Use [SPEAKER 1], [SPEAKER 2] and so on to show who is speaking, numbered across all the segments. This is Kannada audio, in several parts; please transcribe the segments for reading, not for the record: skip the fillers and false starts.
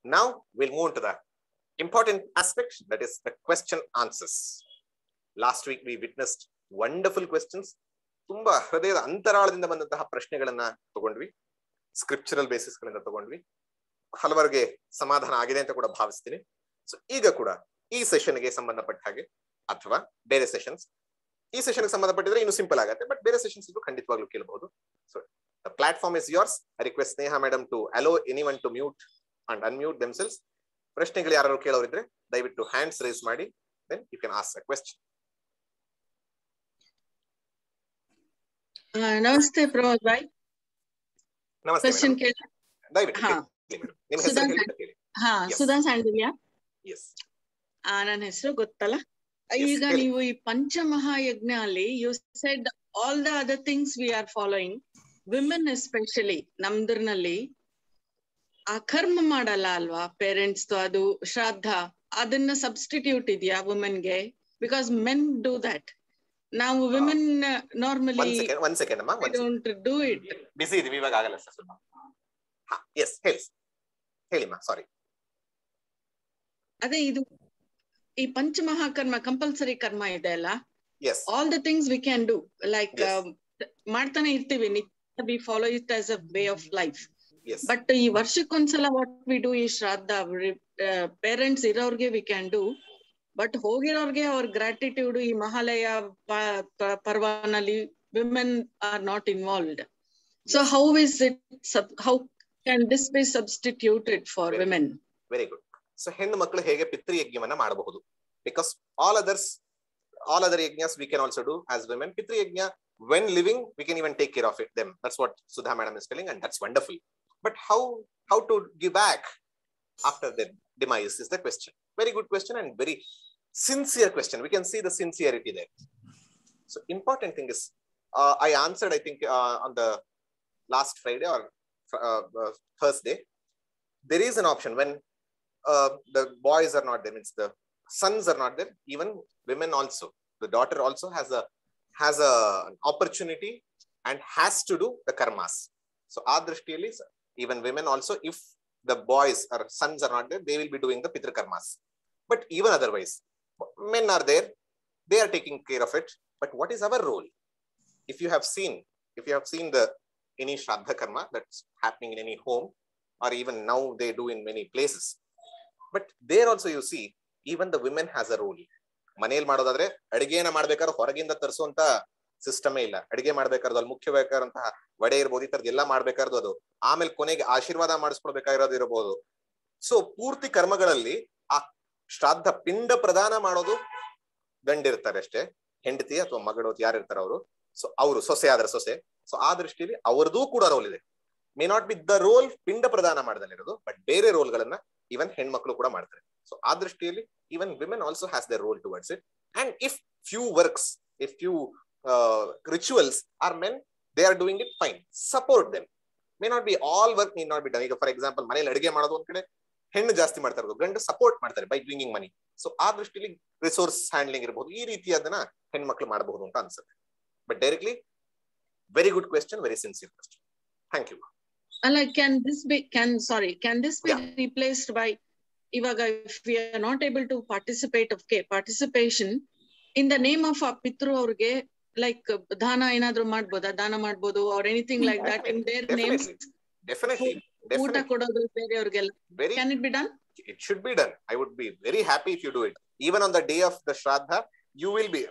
[SPEAKER 1] Now we'll move on to the important aspect, that is the question answers. Last week we witnessed wonderful questions. ತುಂಬಾ ಹೃದಯದ ಅಂತರಾಳದಿಂದ ಬಂದಂತಹ ಪ್ರಶ್ನೆಗಳನ್ನ ತಗೊಂಡ್ವಿ, ಸ್ಕ್ರಿಪ್ಚರಲ್ ಬೇಸಿಸ್ ಗಳಿಂದ ತಗೊಂಡ್ವಿ. ಹಲವರಿಗೆ ಸಮಾಧಾನ ಆಗಿದೆ ಅಂತ ಕೂಡ ಭಾವಿಸ್ತೀನಿ. ಸೊ ಈಗ ಕೂಡ ಈ ಸೆಷನ್ಗೆ ಸಂಬಂಧಪಟ್ಟ ಹಾಗೆ ಅಥವಾ ಬೇರೆ ಸೆಷನ್ಸ್, ಈ ಸೆಷನ್ಗೆ ಸಂಬಂಧಪಟ್ಟಿದ್ರೆ ಇನ್ನು ಸಿಂಪಲ್ ಆಗುತ್ತೆ, ಬಟ್ ಬೇರೆ ಸೆಷನ್ಸ್ ಇದ್ರು ಖಂಡಿತವಾಗ್ಲೂ ಕೇಳಬಹುದು. So the platform is yours. I request Sneha madam to allow anyone to mute and unmute themselves. ಪ್ರಶ್ನೆಗಳು ಯಾರು ಕೇಳೋರಿದ್ರೆ ದಯವಿಟ್ಟು ಹ್ಯಾಂಡ್ಸ್ ರೇಸ್ ಮಾಡಿ, then you can ask a question.
[SPEAKER 2] ನಮಸ್ತೆ ಪ್ರಮೋದ್ ಭಾಯ್.
[SPEAKER 1] ನಮಸ್ತೆ ಮೇಡಮ್. ದಯವಿಟ್ಟು ನಿಮ್ಮ ಹೆಸರು ಹೇಳಿ.
[SPEAKER 2] ಸುಧಾ ಸ್ಯಾಂಡಲ್ಯ.
[SPEAKER 1] ಎಸ್,
[SPEAKER 2] ನನ್ನ ಹೆಸರು ಗೊತ್ತಲ್ಲ. ಈಗ ನೀವು ಈ ಪಂಚಮಹಾಯಜ್ಞ ಅಲ್ಲಿ you said all the other things we are following, women especially ನಮ್ದ್ರಲ್ಲಿ ಆ ಕರ್ಮ ಮಾಡಲ್ಲ ಅಲ್ವಾ ಪೇರೆಂಟ್ಸ್, ಅದು ಶ್ರಾದ್ದ, ಅದನ್ನ ಸಬ್ಸ್ಟಿಟ್ಯೂಟ್ ಇದೆಯಾ ವುಮೆನ್ಗೆ? Because men do that. ನಾವು women normally don't do it.
[SPEAKER 1] Busy ಇದೀವಿ ಇವಾಗ, ಆಗಲ್ಲ ಸರ್ ಸ್ವಲ್ಪ. ಎಸ್ ಹೇಳಿಮ್ಮ, ಸಾರಿ.
[SPEAKER 2] ಅದೇ ಇದು ಈ ಪಂಚಮಹಾಕರ್ಮ ಕಂಪಲ್ಸರಿ ಕರ್ಮ ಇದೆ ಅಲ್ಲ, all the things we can do, like ಮಾಡ್ತಾನೆ ಇರ್ತೀವಿ, we follow it as a way of life. But ಈ ವರ್ಷಕ್ಕೊಂದ್ಸಲ ವಾಟ್ ವಿ ಡೂ ಈ ಶ್ರಾದ್ದ, ಪೇರೆಂಟ್ಸ್ ಇರೋರ್ಗೆ ವಿ ಕ್ಯಾನ್ ಡೂ, ಬಟ್ ಹೋಗಿರೋರ್ಗೆ ಅವ್ರ ಗ್ರಾಟಿಟ್ಯೂಡ್ ಈ ಮಹಾಲಯ ಪರ್ವನಲ್ಲಿ women are not involved. So how is it, how can this be substituted for women?
[SPEAKER 1] Very good. So ಹೆಣ್ಣು ಮಕ್ಕಳು ಹೇಗೆ ಪಿತೃಯಜ್ಞವನ್ನ ಮಾಡಬಹುದು? Because all other yajnas we can also do as women. Pitriyajna when living we can even take care of them. That's what Sudha madam is telling, and that's wonderful. But how to give back after their demise is the question. Very good question and very sincere question. We can see the sincerity there. So important thing is, I answered, I think on the last Friday or Thursday, there is an option when the boys are not there, means the sons are not there, even women also, the daughter also has an opportunity and has to do the karmas. So adrashtiyalli even women also, if the boys or sons are not there, they will be doing the pitru karmas. But even otherwise, men are there, they are taking care of it. But what is our role? If you have seen the any shraddha karma that's happening in any home, or even now they do in many places, but there also you see even the women has a role. ಮನೆಯಲ್ಲಿ ಮಾಡೋದಾದ್ರೆ ಅಡಿಗೆನ ಮಾಡ್ಬೇಕಾದ್ರೆ ಹೊರಗಿಂದ ತರಿಸುವಂತ ಸಿಸ್ಟಮೇ ಇಲ್ಲ. ಅಡಿಗೆ ಮಾಡ್ಬೇಕಾದ್ರೆ ಅಲ್ಲಿ ಮುಖ್ಯಬೇಕಾದಂತಹ ವಡೆ ಇರ್ಬೋದು, ಈ ತರದ್ ಎಲ್ಲ ಮಾಡ್ಬೇಕಾದ್ರು ಅದು, ಆಮೇಲೆ ಕೊನೆಗೆ ಆಶೀರ್ವಾದ ಮಾಡಿಸ್ಕೊಳ್ಬೇಕಾಗಿರೋದು ಇರಬಹುದು. ಸೊ ಪೂರ್ತಿ ಕರ್ಮಗಳಲ್ಲಿ ಆ ಶ್ರಾದ್ದ ಪಿಂಡ ಪ್ರದಾನ ಮಾಡೋದು ಗಂಡಿರ್ತಾರೆ ಅಷ್ಟೇ, ಹೆಂಡತಿ ಅಥವಾ ಮಗಳು ಯಾರು ಇರ್ತಾರ ಅವರು. ಸೊ ಅವರು ಸೊಸೆ ಆದ್ರೆ ಸೊಸೆ. ಸೊ ಆ ದೃಷ್ಟಿಯಲ್ಲಿ ಅವ್ರದ್ದು ಕೂಡ ರೋಲ್ ಇದೆ. May not B the role ಪಿಂಡ ಪ್ರದಾನ ಮಾಡದಲ್ಲಿರೋದು, ಬಟ್ ಬೇರೆ ರೋಲ್ಗಳನ್ನ ಇವನ್ ಹೆಣ್ಮಕ್ಳು ಕೂಡ ಮಾಡ್ತಾರೆ. ಸೊ ಆ ದೃಷ್ಟಿಯಲ್ಲಿ even women also has their role towards it. And if few works, if few rituals are men, they are doing it fine, support them. May not be all work need not be done. ಈಗ ಫಾರ್ ಎಕ್ಸಾಂಪಲ್ ಮನೇಲಿ ಅಡಿಗೆ ಮಾಡೋದು ಒಂದ್ ಕಡೆ ಹೆಣ್ಣು ಜಾಸ್ತಿ ಮಾಡ್ತಾ ಇರೋದು, ಗಂಡು ಸಪೋರ್ಟ್ ಮಾಡ್ತಾರೆ ಬೈ ಬ್ರಿಂಗಿಂಗ್ ಮನಿ. ಸೊ ಆ ದೃಷ್ಟಿಲಿ ರಿಸೋರ್ಸ್ ಹ್ಯಾಂಡ್ಲಿಂಗ್ ಇರಬಹುದು, ಈ ರೀತಿಯಾದನ್ನ ಹೆಣ್ಮಕ್ಳು ಮಾಡಬಹುದು ಅಂತ ಅನ್ಸುತ್ತೆ. But directly very good question, very sincere question. Thank you.
[SPEAKER 2] ಅಲ್ಲ, can this be replaced by, ಇವಾಗ if we are not able to participate, participation in the name of a pitru ಅವ್ರಿಗೆ like ದಾನ ಏನಾದ್ರು ಮಾಡ್ಬೋದಾ, ದಾನ ಮಾಡ್ಬೋದು or anything like that in their names?
[SPEAKER 1] Definitely.
[SPEAKER 2] ಊಟ ಕೊಡೋದು ಬೇರೆಯವ್ರಿಗೆಲ್ಲ, can it be done?
[SPEAKER 1] It should be done. I would be very happy if you do it. Even on the day of the Shraddha, you will be,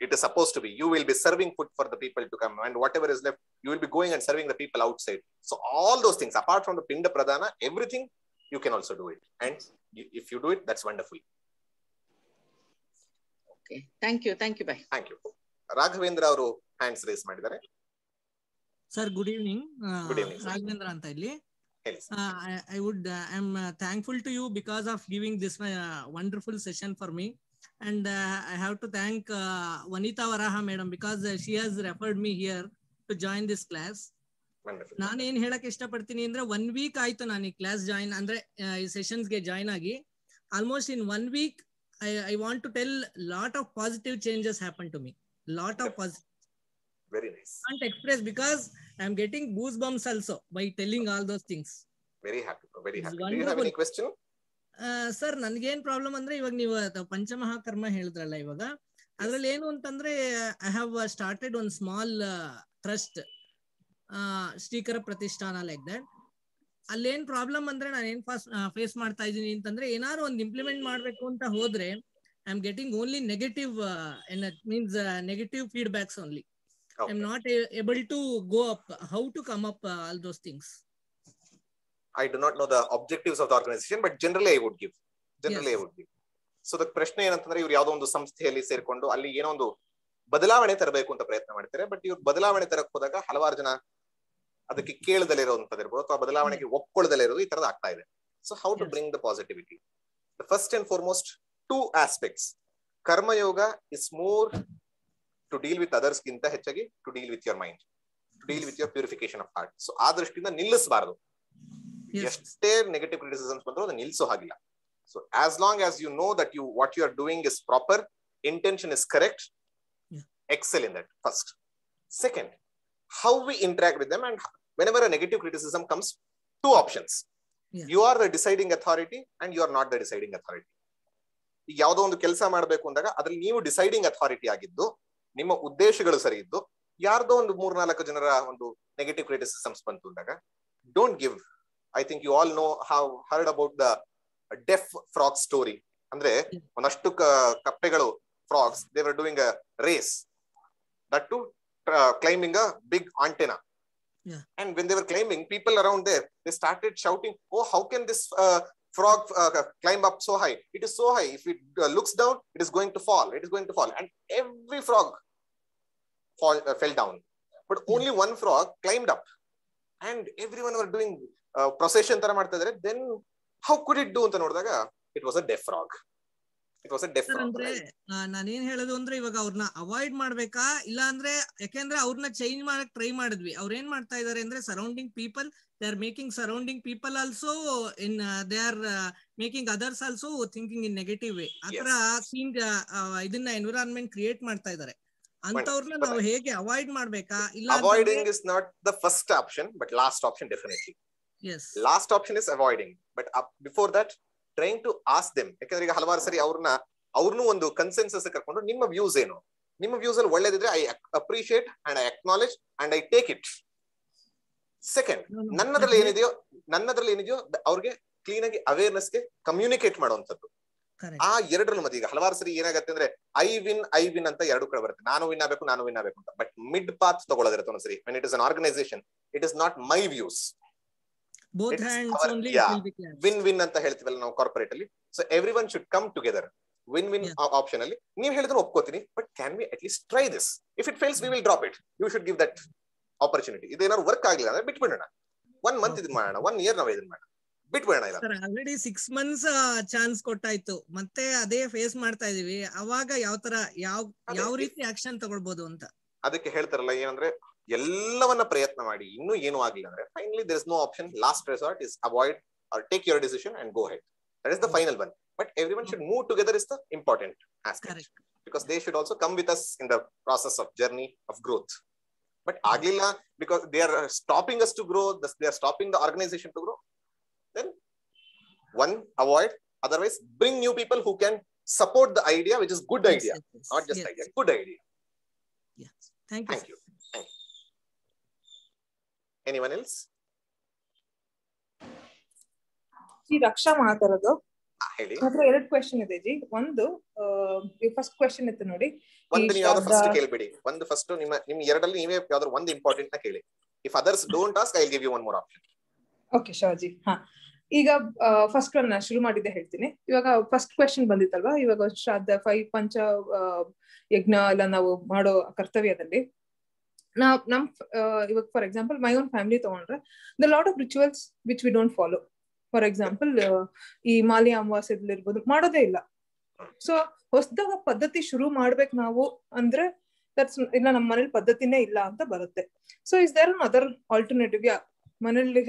[SPEAKER 1] it is supposed to be, you will be serving food for the people to come, and whatever is left, you will be going and serving the people outside. So all those things, apart from the Pinda Pradana, everything, you can also do it. And if you do it, that's wonderful.
[SPEAKER 2] Okay. Thank you. Bye.
[SPEAKER 1] Thank you. Raghavendra ಅವರು hands raise ಮಾಡಿದ್ದಾರೆ.
[SPEAKER 3] Sir, good evening.
[SPEAKER 1] Good evening, sir.
[SPEAKER 3] Raghavendra ಅಂತ ಇಲ್ಲಿ.
[SPEAKER 1] I
[SPEAKER 3] am thankful to you because of giving this wonderful session for me, and I have to thank Vanita Varaha madam because she has referred me here to join this class. ನಾನು ಏನ್ ಹೇಳಕ್ ಇಷ್ಟಪಡ್ತೀನಿ ಅಂದ್ರೆ 1 week ಆಯ್ತು ನಾನು ಈ ಕ್ಲಾಸ್ ಜಾಯಿನ್ ಅಂದ್ರೆ ಈ ಸೆಷನ್ಸ್ ಗೆ ಜಾಯಿನ್ ಆಗಿ. Almost in 1 week I want to tell lot of positive changes happen to me. Lot of positive.
[SPEAKER 1] Very nice.
[SPEAKER 3] Can't express because I am getting goosebumps also by telling all those things.
[SPEAKER 1] Very happy. Very happy. Do you have any question?
[SPEAKER 3] Sir ನನ್ಗೇನ್ ಪ್ರಾಬ್ಲಮ್ ಅಂದ್ರೆ ಇವಾಗ ನೀವು ಪಂಚಮಹಾಕರ್ಮ ಹೇಳಿದ್ರಲ್ಲ, ಇವಾಗ ಅದ್ರಲ್ಲಿ ಏನು ಅಂತಂದ್ರೆ I have started one small trust, Shrikara Pratishthana, like that. ಅಲ್ಲೇನ್ problem ಅಂದ್ರೆ ನಾನು ಏನ್ ಫೇಸ್ ಮಾಡ್ತಾ ಇದ್ದೀನಿ ಅಂತಂದ್ರೆ, ಏನಾದ್ರು ಒಂದು ಇಂಪ್ಲಿಮೆಂಟ್ ಮಾಡ್ಬೇಕು ಅಂತ ಹೋದ್ರೆ I am getting only negative, means negative feedbacks only. I am not able to go up. How to come up all those things?
[SPEAKER 1] I do not know the objectives of the organization, but generally I would give. So the ಪ್ರಶ್ನೆ ಏನಂತಂದ್ರೆ, ಇವ್ರು ಯಾವ್ದೋ ಒಂದು ಸಂಸ್ಥೆಯಲ್ಲಿ ಸೇರ್ಕೊಂಡು ಅಲ್ಲಿ ಏನೋ ಒಂದು ಬದಲಾವಣೆ ತರಬೇಕು ಅಂತ ಪ್ರಯತ್ನ ಮಾಡ್ತಾರೆ. ಬಟ್ ಇವ್ರು ಬದಲಾವಣೆ ತರಕ್ ಹೋದಾಗ ಹಲವಾರು ಜನ ಅದಕ್ಕೆ ಕೇಳದಲ್ಲೇ ಇರೋಂಥದ್ದು ಇರ್ಬೋದು, ಅಥವಾ ಬದಲಾವಣೆಗೆ ಒಪ್ಕೊಳ್ಳದಲ್ಲೇ ಇರೋದು, ಈ ತರದ್ ಆಗ್ತಾ ಇದೆ. So how to bring the positivity? The first and foremost 2 aspects. Karmayoga is more to deal with others ಗಿಂತ ಹೆಚ್ಚಾಗಿ to deal with your mind, to deal with your purification of heart. So ಆ ದೃಷ್ಟಿಯಿಂದ ನಿಲ್ಲಿಸಬಾರದು. ಎಷ್ಟೇ ನೆಗೆಟಿವ್ ಕ್ರಿಟಿಸಿಸಮ್ಸ್ ಬಂದ್ರು ಅದನ್ನ ನಿಲ್ಲಿಸೋ ಹಾಗಿಲ್ಲ. So as long as you know that what you are doing is proper, intention is correct, excel in that first. Second, how we interact with them, and whenever a negative criticism comes, 2 options. You are the deciding authority and you are not the deciding authority. ಈಗ ಯಾವುದೋ ಒಂದು ಕೆಲಸ ಮಾಡಬೇಕು ಅಂದಾಗ ಅದ್ರಲ್ಲಿ ನೀವು ಡಿಸೈಡಿಂಗ್ ಅಥಾರಿಟಿ ಆಗಿದ್ದು, ನಿಮ್ಮ ಉದ್ದೇಶಗಳು ಸರಿ ಇದ್ದು, ಯಾರ್ದೋ ಒಂದು 3-4 ಜನರ ಒಂದು ನೆಗೆಟಿವ್ ಕ್ರಿಟಿಸಿಸಮ್ಸ್ ಬಂತು ಅಂದಾಗ, don't give. I think you all have heard about the deaf frog story. ಅಂದ್ರೆ ಒಂದಷ್ಟು ಕಪ್ಪೆಗಳು, frogs, they were doing a race, that too climbing a big antenna. And when they were climbing, people around there, they started shouting, oh, how can this frog climb up so high? It is so high, if it looks down, it is going to fall, and every frog fell down, but only one frog climbed up, and everyone were doing procession ತರ ಮಾಡ್ತಾ ಇದ್ದಾರೆ. Then how could it do ಅಂತ ನೋಡಿದಾಗ, it was a deaf frog.
[SPEAKER 3] ಅಂದ್ರೆ ನಾನೇನ್ ಹೇಳೋದು ಅಂದ್ರೆ, ಇವಾಗ ಅವ್ರನ್ನ ಅವಾಯ್ಡ್ ಮಾಡ್ಬೇಕಾ ಇಲ್ಲ ಅಂದ್ರೆ, ಯಾಕೆಂದ್ರೆ ಅವ್ರನ್ನ ಚೇಂಜ್ ಮಾಡಕ್ ಟ್ರೈ ಮಾಡಿದ್ವಿ. ಅವ್ರ ಏನ್ ಮಾಡ್ತಾ ಇದಾರೆ ಅಂದ್ರೆ, surrounding people, they are making surrounding people also in, they are making others also thinking in negative way. ಆತರ ಸೀನ್ ಇದನ್ನ ಎನ್ವಿರಾನ್ಮೆಂಟ್ ಕ್ರಿಯೇಟ್ ಮಾಡ್ತಾ ಇದಾರೆ. ಅಂತವ್ರನ್ನ ನಾವು ಹೇಗೆ ಅವಾಯ್ಡ್ ಮಾಡ್ಬೇಕಾ? ಇಲ್ಲ,
[SPEAKER 1] avoiding is not the first option, but last option definitely. Last option is avoiding, but before that trying to ask them. ಯಾಕಂದ್ರೆ ಈಗ ಹಲವಾರು ಸರಿ ಅವ್ರನ್ನೂ ಒಂದು ಕನ್ಸೆನ್ಸಸ್ ಕರ್ಕೊಂಡು, ನಿಮ್ಮ ವ್ಯೂಸ್ ಏನು, ನಿಮ್ಮ ವ್ಯೂಸ್ ಅಲ್ಲಿ ಒಳ್ಳೇದಿದ್ರೆ I appreciate and I acknowledge and I take it. Second, ನನ್ನದ್ರಲ್ಲಿ ಏನಿದೆಯೋ ಅವ್ರಿಗೆ ಕ್ಲೀನ್ ಆಗಿ ಅವೇರ್ನೆಸ್ಗೆ ಕಮ್ಯುನಿಕೇಟ್ ಮಾಡುವಂತದ್ದು. ಆ ಎರಡರಲ್ಲೂ ಮತ್ತೆ ಈಗ ಹಲವಾರು ಸರಿ ಏನಾಗತ್ತೆ ಅಂದ್ರೆ, ಐ ವಿನ್ ಅಂತ 2 ಕಡೆ ಬರುತ್ತೆ. ನಾನು ವಿನ್ ಆಗ್ಬೇಕು ಅಂತ. ಬಟ್ ಮಿಡ್ ಪಾತ್ ತಗೊಳ್ಳೋದಿರುತ್ತೆ ಒಂದ್ಸರಿ. when it is an organization, it is not my views,
[SPEAKER 3] both hands only.
[SPEAKER 1] win ಅಂತ ಹೇಳ್ತೀವಲ್ಲ ನಾವು ಕಾರ್ಪೊರೇಟ್ ಅಲ್ಲಿ. So everyone should come together. win option ಅಲ್ಲಿ ನೀವು ಹೇಳಿದ್ರು ಒಪ್ಕೋತೀನಿ, but can we at least try this? If it fails, we will drop it. You should give that opportunity. ಇದೇನಾದ್ರು ವರ್ಕ್ ಆಗಿಲ್ಲ ಅಂದ್ರೆ ಬಿಟ್ಬಿಡೋಣ. 1 month ಇದನ್ನ ಮಾಡೋಣ, 1 year ನಾವು ಇದನ್ನ ಮಾಡೋಣ, ಬಿಟ್ಬಿಡೋಣ. ಇಲ್ಲ
[SPEAKER 3] ಸರ್, ಆಲ್ರೆಡಿ 6 months ಚಾನ್ಸ್ ಕೊಟ್ಟಾಯ್ತು, ಮತ್ತೆ ಅದೇ ಫೇಸ್ ಮಾಡ್ತಾ ಇದೀವಿ. ಅವಾಗ ಯಾವ ರೀತಿ ಆಕ್ಷನ್ ತಗೊಳ್ಬಹುದು ಅಂತ
[SPEAKER 1] ಅದಕ್ಕೆ ಹೇಳ್ತಾರಲ್ಲ, ಏನಂದ್ರೆ ಎಲ್ಲವನ್ನ ಪ್ರಯತ್ನ ಮಾಡಿ ಇನ್ನೂ ಏನೂ ಆಗಿಲ್ಲ ಅಂದ್ರೆ, finally there is no option. Last resort is avoid or take your decision and go ahead. That is the final one. But everyone should move together is the important aspect. Correct. Because they should also come with us in the process of journey of growth. But agilla, because they are stopping us to grow, they are stopping the organization to grow. Then one, avoid. Otherwise, bring new people who can support the idea, which is good idea, not just idea, good idea.
[SPEAKER 3] Yeah. Thank you.
[SPEAKER 1] Anyone else?
[SPEAKER 4] ಈ ರಕ್ಷಾ ಮಾತಾಡೋದು.
[SPEAKER 1] ಹೇಳಿ.
[SPEAKER 4] ಮಾತ್ರ 2 ಕ್ವೆಶ್ಚನ್ ಇದೆ ಜಿ. ಒಂದು ಫಸ್ಟ್ ಕ್ವೆಶ್ಚನ್ ಇತ್ತು ನೋಡಿ.
[SPEAKER 1] ಒಂದು ನೀವು ಯಾವ್ದು ಫಸ್ಟ್ ಕೇಳ್ಬಿಡಿ. ಒಂದು ಫಸ್ಟ್ ನಿಮ್ಮ ಎರಡಲ್ಲಿ ನೀವೇ ಯಾವ್ದಾದ್ರು ಒಂದು ಇಂಪಾರ್ಟೆಂಟ್ ನ ಕೇಳಿ. If others don't ask, I'll give you one more option.
[SPEAKER 4] Okay, Shaji. ಈಗ ಫಸ್ಟ್ ಒನ್ ಶುರು ಮಾಡಿದ್ದೆ ಹೇಳ್ತೀನಿ. ಇವಾಗ ಫಸ್ಟ್ ಕ್ವೆಶ್ಚನ್ ಬಂದಿತ್ತಲ್ವಾ, ಇವಾಗ ಶ್ರಾದ್ದ 5 ಪಂಚ ಯಜ್ಞ ಎಲ್ಲ ನಾವು ಮಾಡೋ ಕರ್ತವ್ಯದಲ್ಲಿ ಇವಾಗ for example my own family ತಗೊಂಡ್ರೆ, the lot of rituals which we don't follow. For example ಈ ಮಾಲಿ ಅಮಾವಾಸ್ಯದಲ್ಲಿರ್ಬೋದು, ಮಾಡೋದೇ ಇಲ್ಲ. ಸೊ ಹೊಸದಾಗ ಪದ್ಧತಿ ಶುರು ಮಾಡ್ಬೇಕು ನಾವು ಅಂದ್ರೆ, ದಟ್ಸ್ ಇಲ್ಲ, ನಮ್ಮ ಮನೇಲಿ ಪದ್ಧತಿನೇ ಇಲ್ಲ ಅಂತ ಬರುತ್ತೆ. So is there an other alternative? ಮನೇಲಿ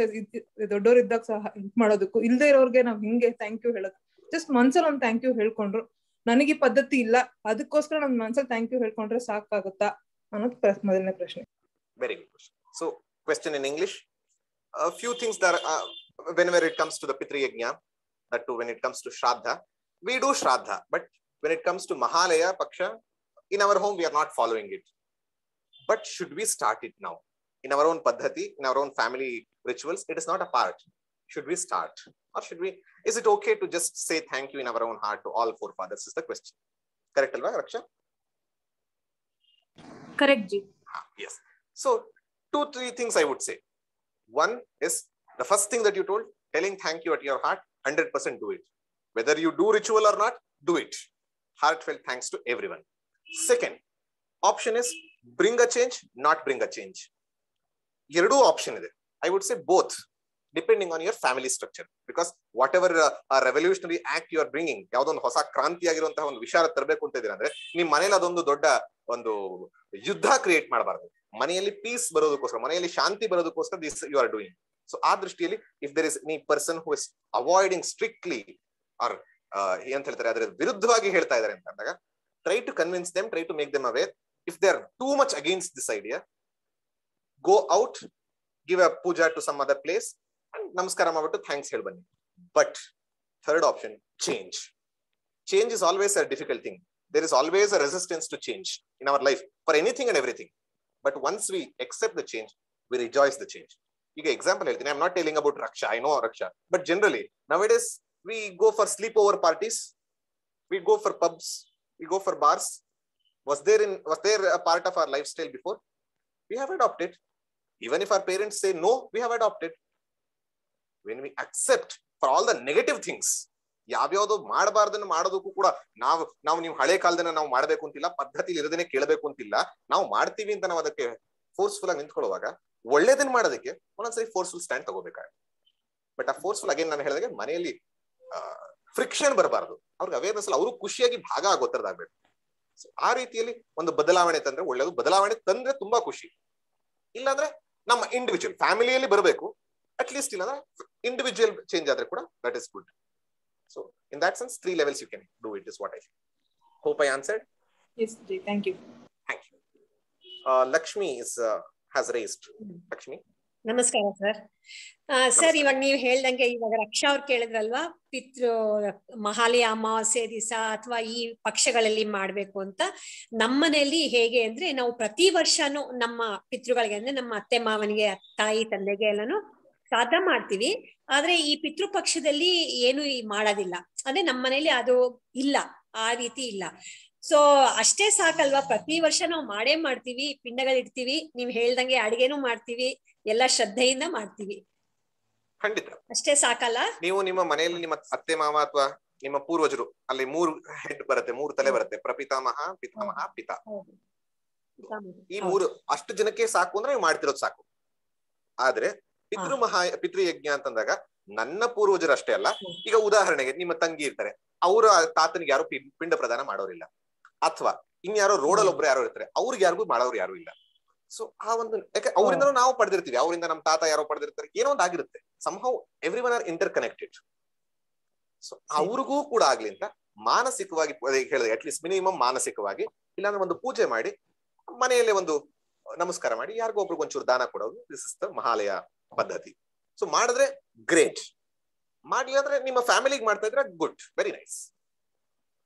[SPEAKER 4] ದೊಡ್ಡವ್ರು ಇದ್ದಾಗ ಸಹ ಮಾಡೋದಕ್ಕೂ, ಇಲ್ದೇ ಇರೋರ್ಗೆ ನಾವ್ ಹಿಂಗೆ ಥ್ಯಾಂಕ್ ಯು ಹೇಳೋದು, ಜಸ್ಟ್ ಮನ್ಸಲ್ಲಿ ಒಂದು ಥ್ಯಾಂಕ್ ಯು ಹೇಳ್ಕೊಂಡ್ರು, ನನಗೆ ಈ ಪದ್ಧತಿ ಇಲ್ಲ ಅದಕ್ಕೋಸ್ಕರ ನನ್ ಮನ್ಸಲ್ಲಿ ಥ್ಯಾಂಕ್ ಯು ಹೇಳ್ಕೊಂಡ್ರೆ ಸಾಕಾಗುತ್ತಾ ಅನ್ನೋದು ಮೊದಲನೇ ಪ್ರಶ್ನೆ.
[SPEAKER 1] Very good question. So question in English. A few things that whenever it comes to the Pitri Yajna, that too when it comes to Shraddha, we do Shraddha. But when it comes to Mahalaya Paksha, in our home, we are not following it. But should we start it now? In our own Paddhati, in our own family rituals, it is not a part. Should we start? Or should we, is it okay to just say thank you in our own heart to all forefathers is the question. Correct, Alva, Raksha?
[SPEAKER 5] Correct, Ji.
[SPEAKER 1] Yes. So, 2-3 things I would say. One is the first thing that you told, telling thank you at your heart, 100% do it. Whether you do ritual or not, do it. Heartfelt thanks to everyone. Second option is bring a change, not bring a change. Yerdu option ide. I would say both, depending on your family structure. Because whatever a revolutionary act you are bringing, yaudon hosa kranti agiruvanತಹ ಒಂದು ವಿಚಾರ ತರಬೇಕು ಅಂತ ಇದೀರ ಅಂದ್ರೆ ನಿಮ್ಮ ಮನೆಯಲ್ಲಿ ಅದೊಂದು ದೊಡ್ಡ ಒಂದು ಯುದ್ಧ ಕ್ರಿಯೇಟ್ ಮಾಡಬಾರದು. ಮನೆಯಲ್ಲಿ ಪೀಸ್ ಬರೋದಕ್ಕೋಸ್ಕರ, ಮನೆಯಲ್ಲಿ ಶಾಂತಿ ಬರೋದಕ್ಕೋಸ್ಕರ this you are doing. So ಆ ದೃಷ್ಟಿಯಲ್ಲಿ if there is any person who is avoiding strictly or ಏನ್ ಹೇಳ್ತಾರೆ ಅದರ ವಿರುದ್ಧವಾಗಿ ಹೇಳ್ತಾ ಇದಾರೆ ಅಂತ ಅಂದಾಗ, try to convince them, try to make them aware. If they are too much against this idea, go out, give a puja to some other place, and namaskara mabitu thanks hel banni. But third option, change. Change is always a difficult thing. There is always a resistance to change in our life for anything and everything. But once we accept the change, we rejoice the change. ಈಗ example ಹೇಳ್ತೀನಿ. I'm not telling about Raksha. I know Raksha. But generally, nowadays, we go for sleepover parties. We go for pubs. We go for bars. Was there a part of our lifestyle before? We have adopted. Even if our parents say no, we have adopted. When we accept for all the negative things, ಯಾವ್ಯಾವ್ದು ಮಾಡಬಾರ್ದನ್ನು ಮಾಡೋದಕ್ಕೂ ಕೂಡ ನಾವು ನೀವು ಹಳೆ ಕಾಲದನ್ನ ನಾವು ಮಾಡಬೇಕು ಅಂತಿಲ್ಲ, ಪದ್ಧತಿಲಿ ಇರದೇನೆ ಕೇಳಬೇಕು ಅಂತಿಲ್ಲ, ನಾವು ಮಾಡ್ತೀವಿ ಅಂತ ನಾವು ಅದಕ್ಕೆ ಫೋರ್ಸ್ಫುಲ್ ಆಗಿ ನಿಂತ್ಕೊಳ್ಳುವಾಗ ಒಳ್ಳೇದನ್ನ ಮಾಡೋದಕ್ಕೆ ಒಂದೊಂದ್ಸರಿ ಫೋರ್ಸ್ಫುಲ್ ಸ್ಟ್ಯಾಂಡ್ ತಗೋಬೇಕಾಗುತ್ತೆ. ಬಟ್ ಆ ಫೋರ್ಸ್ಫುಲ್ ಅಗೇನ್ ನಾನು ಹೇಳಿದಾಗ ಮನೆಯಲ್ಲಿ ಫ್ರಿಕ್ಷನ್ ಬರಬಾರ್ದು. ಅವ್ರಿಗೆ ಅವೇರ್ನೆಸ್ ಅವರು ಖುಷಿಯಾಗಿ ಭಾಗ ಆಗೋ ತರದಾಗ್ಬೇಕು. ಆ ರೀತಿಯಲ್ಲಿ ಒಂದು ಬದಲಾವಣೆ ತಂದ್ರೆ ಒಳ್ಳೇದು. ಬದಲಾವಣೆ ತಂದ್ರೆ ತುಂಬಾ ಖುಷಿ. ಇಲ್ಲಾಂದ್ರೆ ನಮ್ಮ ಇಂಡಿವಿಜುವಲ್ ಫ್ಯಾಮಿಲಿಯಲ್ಲಿ ಬರಬೇಕು. ಅಟ್ ಲೀಸ್ಟ್ ಇಲ್ಲಾಂದ್ರೆ ಇಂಡಿವಿಜುವಲ್ ಚೇಂಜ್ ಆದ್ರೆ ಕೂಡ that is good. So in that sense 3 levels you can do it is what I think. Hope I answered.
[SPEAKER 4] Yes, Ji. Thank you.
[SPEAKER 1] Thank you. Lakshmi has raised. Lakshmi.
[SPEAKER 5] ನಮಸ್ಕಾರ ಸರ್. ಸರ್, ಇವಾಗ ನೀವು ಹೇಳ್ದಂಗೆ ಇವಾಗ ರಕ್ಷಾ ಅವ್ರು ಕೇಳಿದ್ರಲ್ವಾ, ಪಿತೃ ಮಹಾಲಯ ಅಮಾವಾಸ್ಯೆ ದಿವಸ ಅಥವಾ ಈ ಪಕ್ಷಗಳಲ್ಲಿ ಮಾಡ್ಬೇಕು ಅಂತ. ನಮ್ಮನೆಯಲ್ಲಿ ಹೇಗೆ ಅಂದ್ರೆ, ನಾವು ಪ್ರತಿ ವರ್ಷನೂ ನಮ್ಮ ಪಿತೃಗಳಿಗೆ ಅಂದ್ರೆ ನಮ್ಮ ಅತ್ತೆ ಮಾವನಿಗೆ, ತಾಯಿ ತಂದೆಗೆ ಎಲ್ಲಾನು ಶ್ರಾದ್ದ ಮಾಡ್ತೀವಿ. ಆದ್ರೆ ಈ ಪಿತೃ ಪಕ್ಷದಲ್ಲಿ ಏನು ಮಾಡೋದಿಲ್ಲ. ಅಂದ್ರೆ ನಮ್ಮ ಮನೇಲಿ ಅದು ಇಲ್ಲ, ಆ ರೀತಿ ಇಲ್ಲ. ಸೊ ಅಷ್ಟೇ ಸಾಕಲ್ವಾ? ಪ್ರತಿ ವರ್ಷ ನಾವು ಮಾಡೇ ಮಾಡ್ತೀವಿ, ಪಿಂಡಗಳಿಡ್ತೀವಿ, ನೀವ್ ಹೇಳ್ದಂಗೆ ಅಡಿಗೆನೂ ಮಾಡ್ತೀವಿ, ಎಲ್ಲ ಶ್ರದ್ಧೆಯಿಂದ ಮಾಡ್ತೀವಿ.
[SPEAKER 1] ಖಂಡಿತ
[SPEAKER 5] ಅಷ್ಟೇ ಸಾಕಲ್ಲ?
[SPEAKER 1] ನೀವು ನಿಮ್ಮ ಮನೆಯಲ್ಲಿ ನಿಮ್ಮ ಅತ್ತೆ ಮಾವ ಅಥವಾ ನಿಮ್ಮ ಪೂರ್ವಜರು, ಅಲ್ಲಿ 3 ಹೆಡ್ ಬರುತ್ತೆ, 3 ತಲೆ ಬರುತ್ತೆ, ಪ್ರಪಿತಾಮಹ, ಪಿತಾಮಹ, ಪಿತಾ. ಈ 3 ಅಷ್ಟು ಜನಕ್ಕೆ ಸಾಕು ಅಂದ್ರೆ ನೀವು ಮಾಡ್ತಿರೋದು ಸಾಕು. ಆದ್ರೆ ಪಿತೃಯಜ್ಞ ಅಂತಂದಾಗ ನನ್ನ ಪೂರ್ವಜರು ಅಷ್ಟೇ ಅಲ್ಲ. ಈಗ ಉದಾಹರಣೆಗೆ ನಿಮ್ಮ ತಂಗಿ ಇರ್ತಾರೆ, ಅವರ ತಾತನಿಗೆ ಯಾರು ಪಿಂಡ ಪ್ರದಾನ ಮಾಡೋರಿಲ್ಲ, ಅಥವಾ ಇನ್ಯಾರೋ ರೋಡಲ್ಲಿ ಒಬ್ರು ಯಾರೋ ಇರ್ತಾರೆ, ಅವ್ರಿಗೆ ಯಾರಿಗೂ ಮಾಡೋರು ಯಾರು ಇಲ್ಲ. ಸೊ ಆ ಒಂದು ಯಾಕೆ ಅವರಿಂದನೂ ನಾವು ಪಡೆದಿರ್ತೀವಿ, ಅವರಿಂದ ನಮ್ಮ ತಾತ ಯಾರೋ ಪಡೆದಿರ್ತಾರೆ, ಏನೋ ಒಂದು ಆಗಿರುತ್ತೆ. somehow everyone are interconnected. So ಅವ್ರಿಗೂ ಕೂಡ ಆಗ್ಲಿ ಅಂತ ಮಾನಸಿಕವಾಗಿ ಹೇಳಿದೆ, ಅಟ್ಲೀಸ್ಟ್ ಮಿನಿಮಮ್ ಮಾನಸಿಕವಾಗಿ, ಇಲ್ಲಾಂದ್ರೆ ಒಂದು ಪೂಜೆ ಮಾಡಿ ಮನೆಯಲ್ಲೇ ಒಂದು ನಮಸ್ಕಾರ ಮಾಡಿ ಯಾರಿಗೋ ಒಬ್ರಿಗೆ ಒಂಚೂರು ದಾನ ಕೊಡೋದು. ದಿಸ್ ಇಸ್ ದ ಮಹಾಲಯ ಪದ್ಧತಿ. ಸೊ ಮಾಡಿದ್ರೆ ಗ್ರೇಟ್, ಮಾಡ್ಲಿ ಅಂದ್ರೆ ನಿಮ್ಮ ಫ್ಯಾಮಿಲಿಗೆ ಮಾಡ್ತಾ ಇದ್ರೆ ಗುಡ್, ವೆರಿ ನೈಸ್.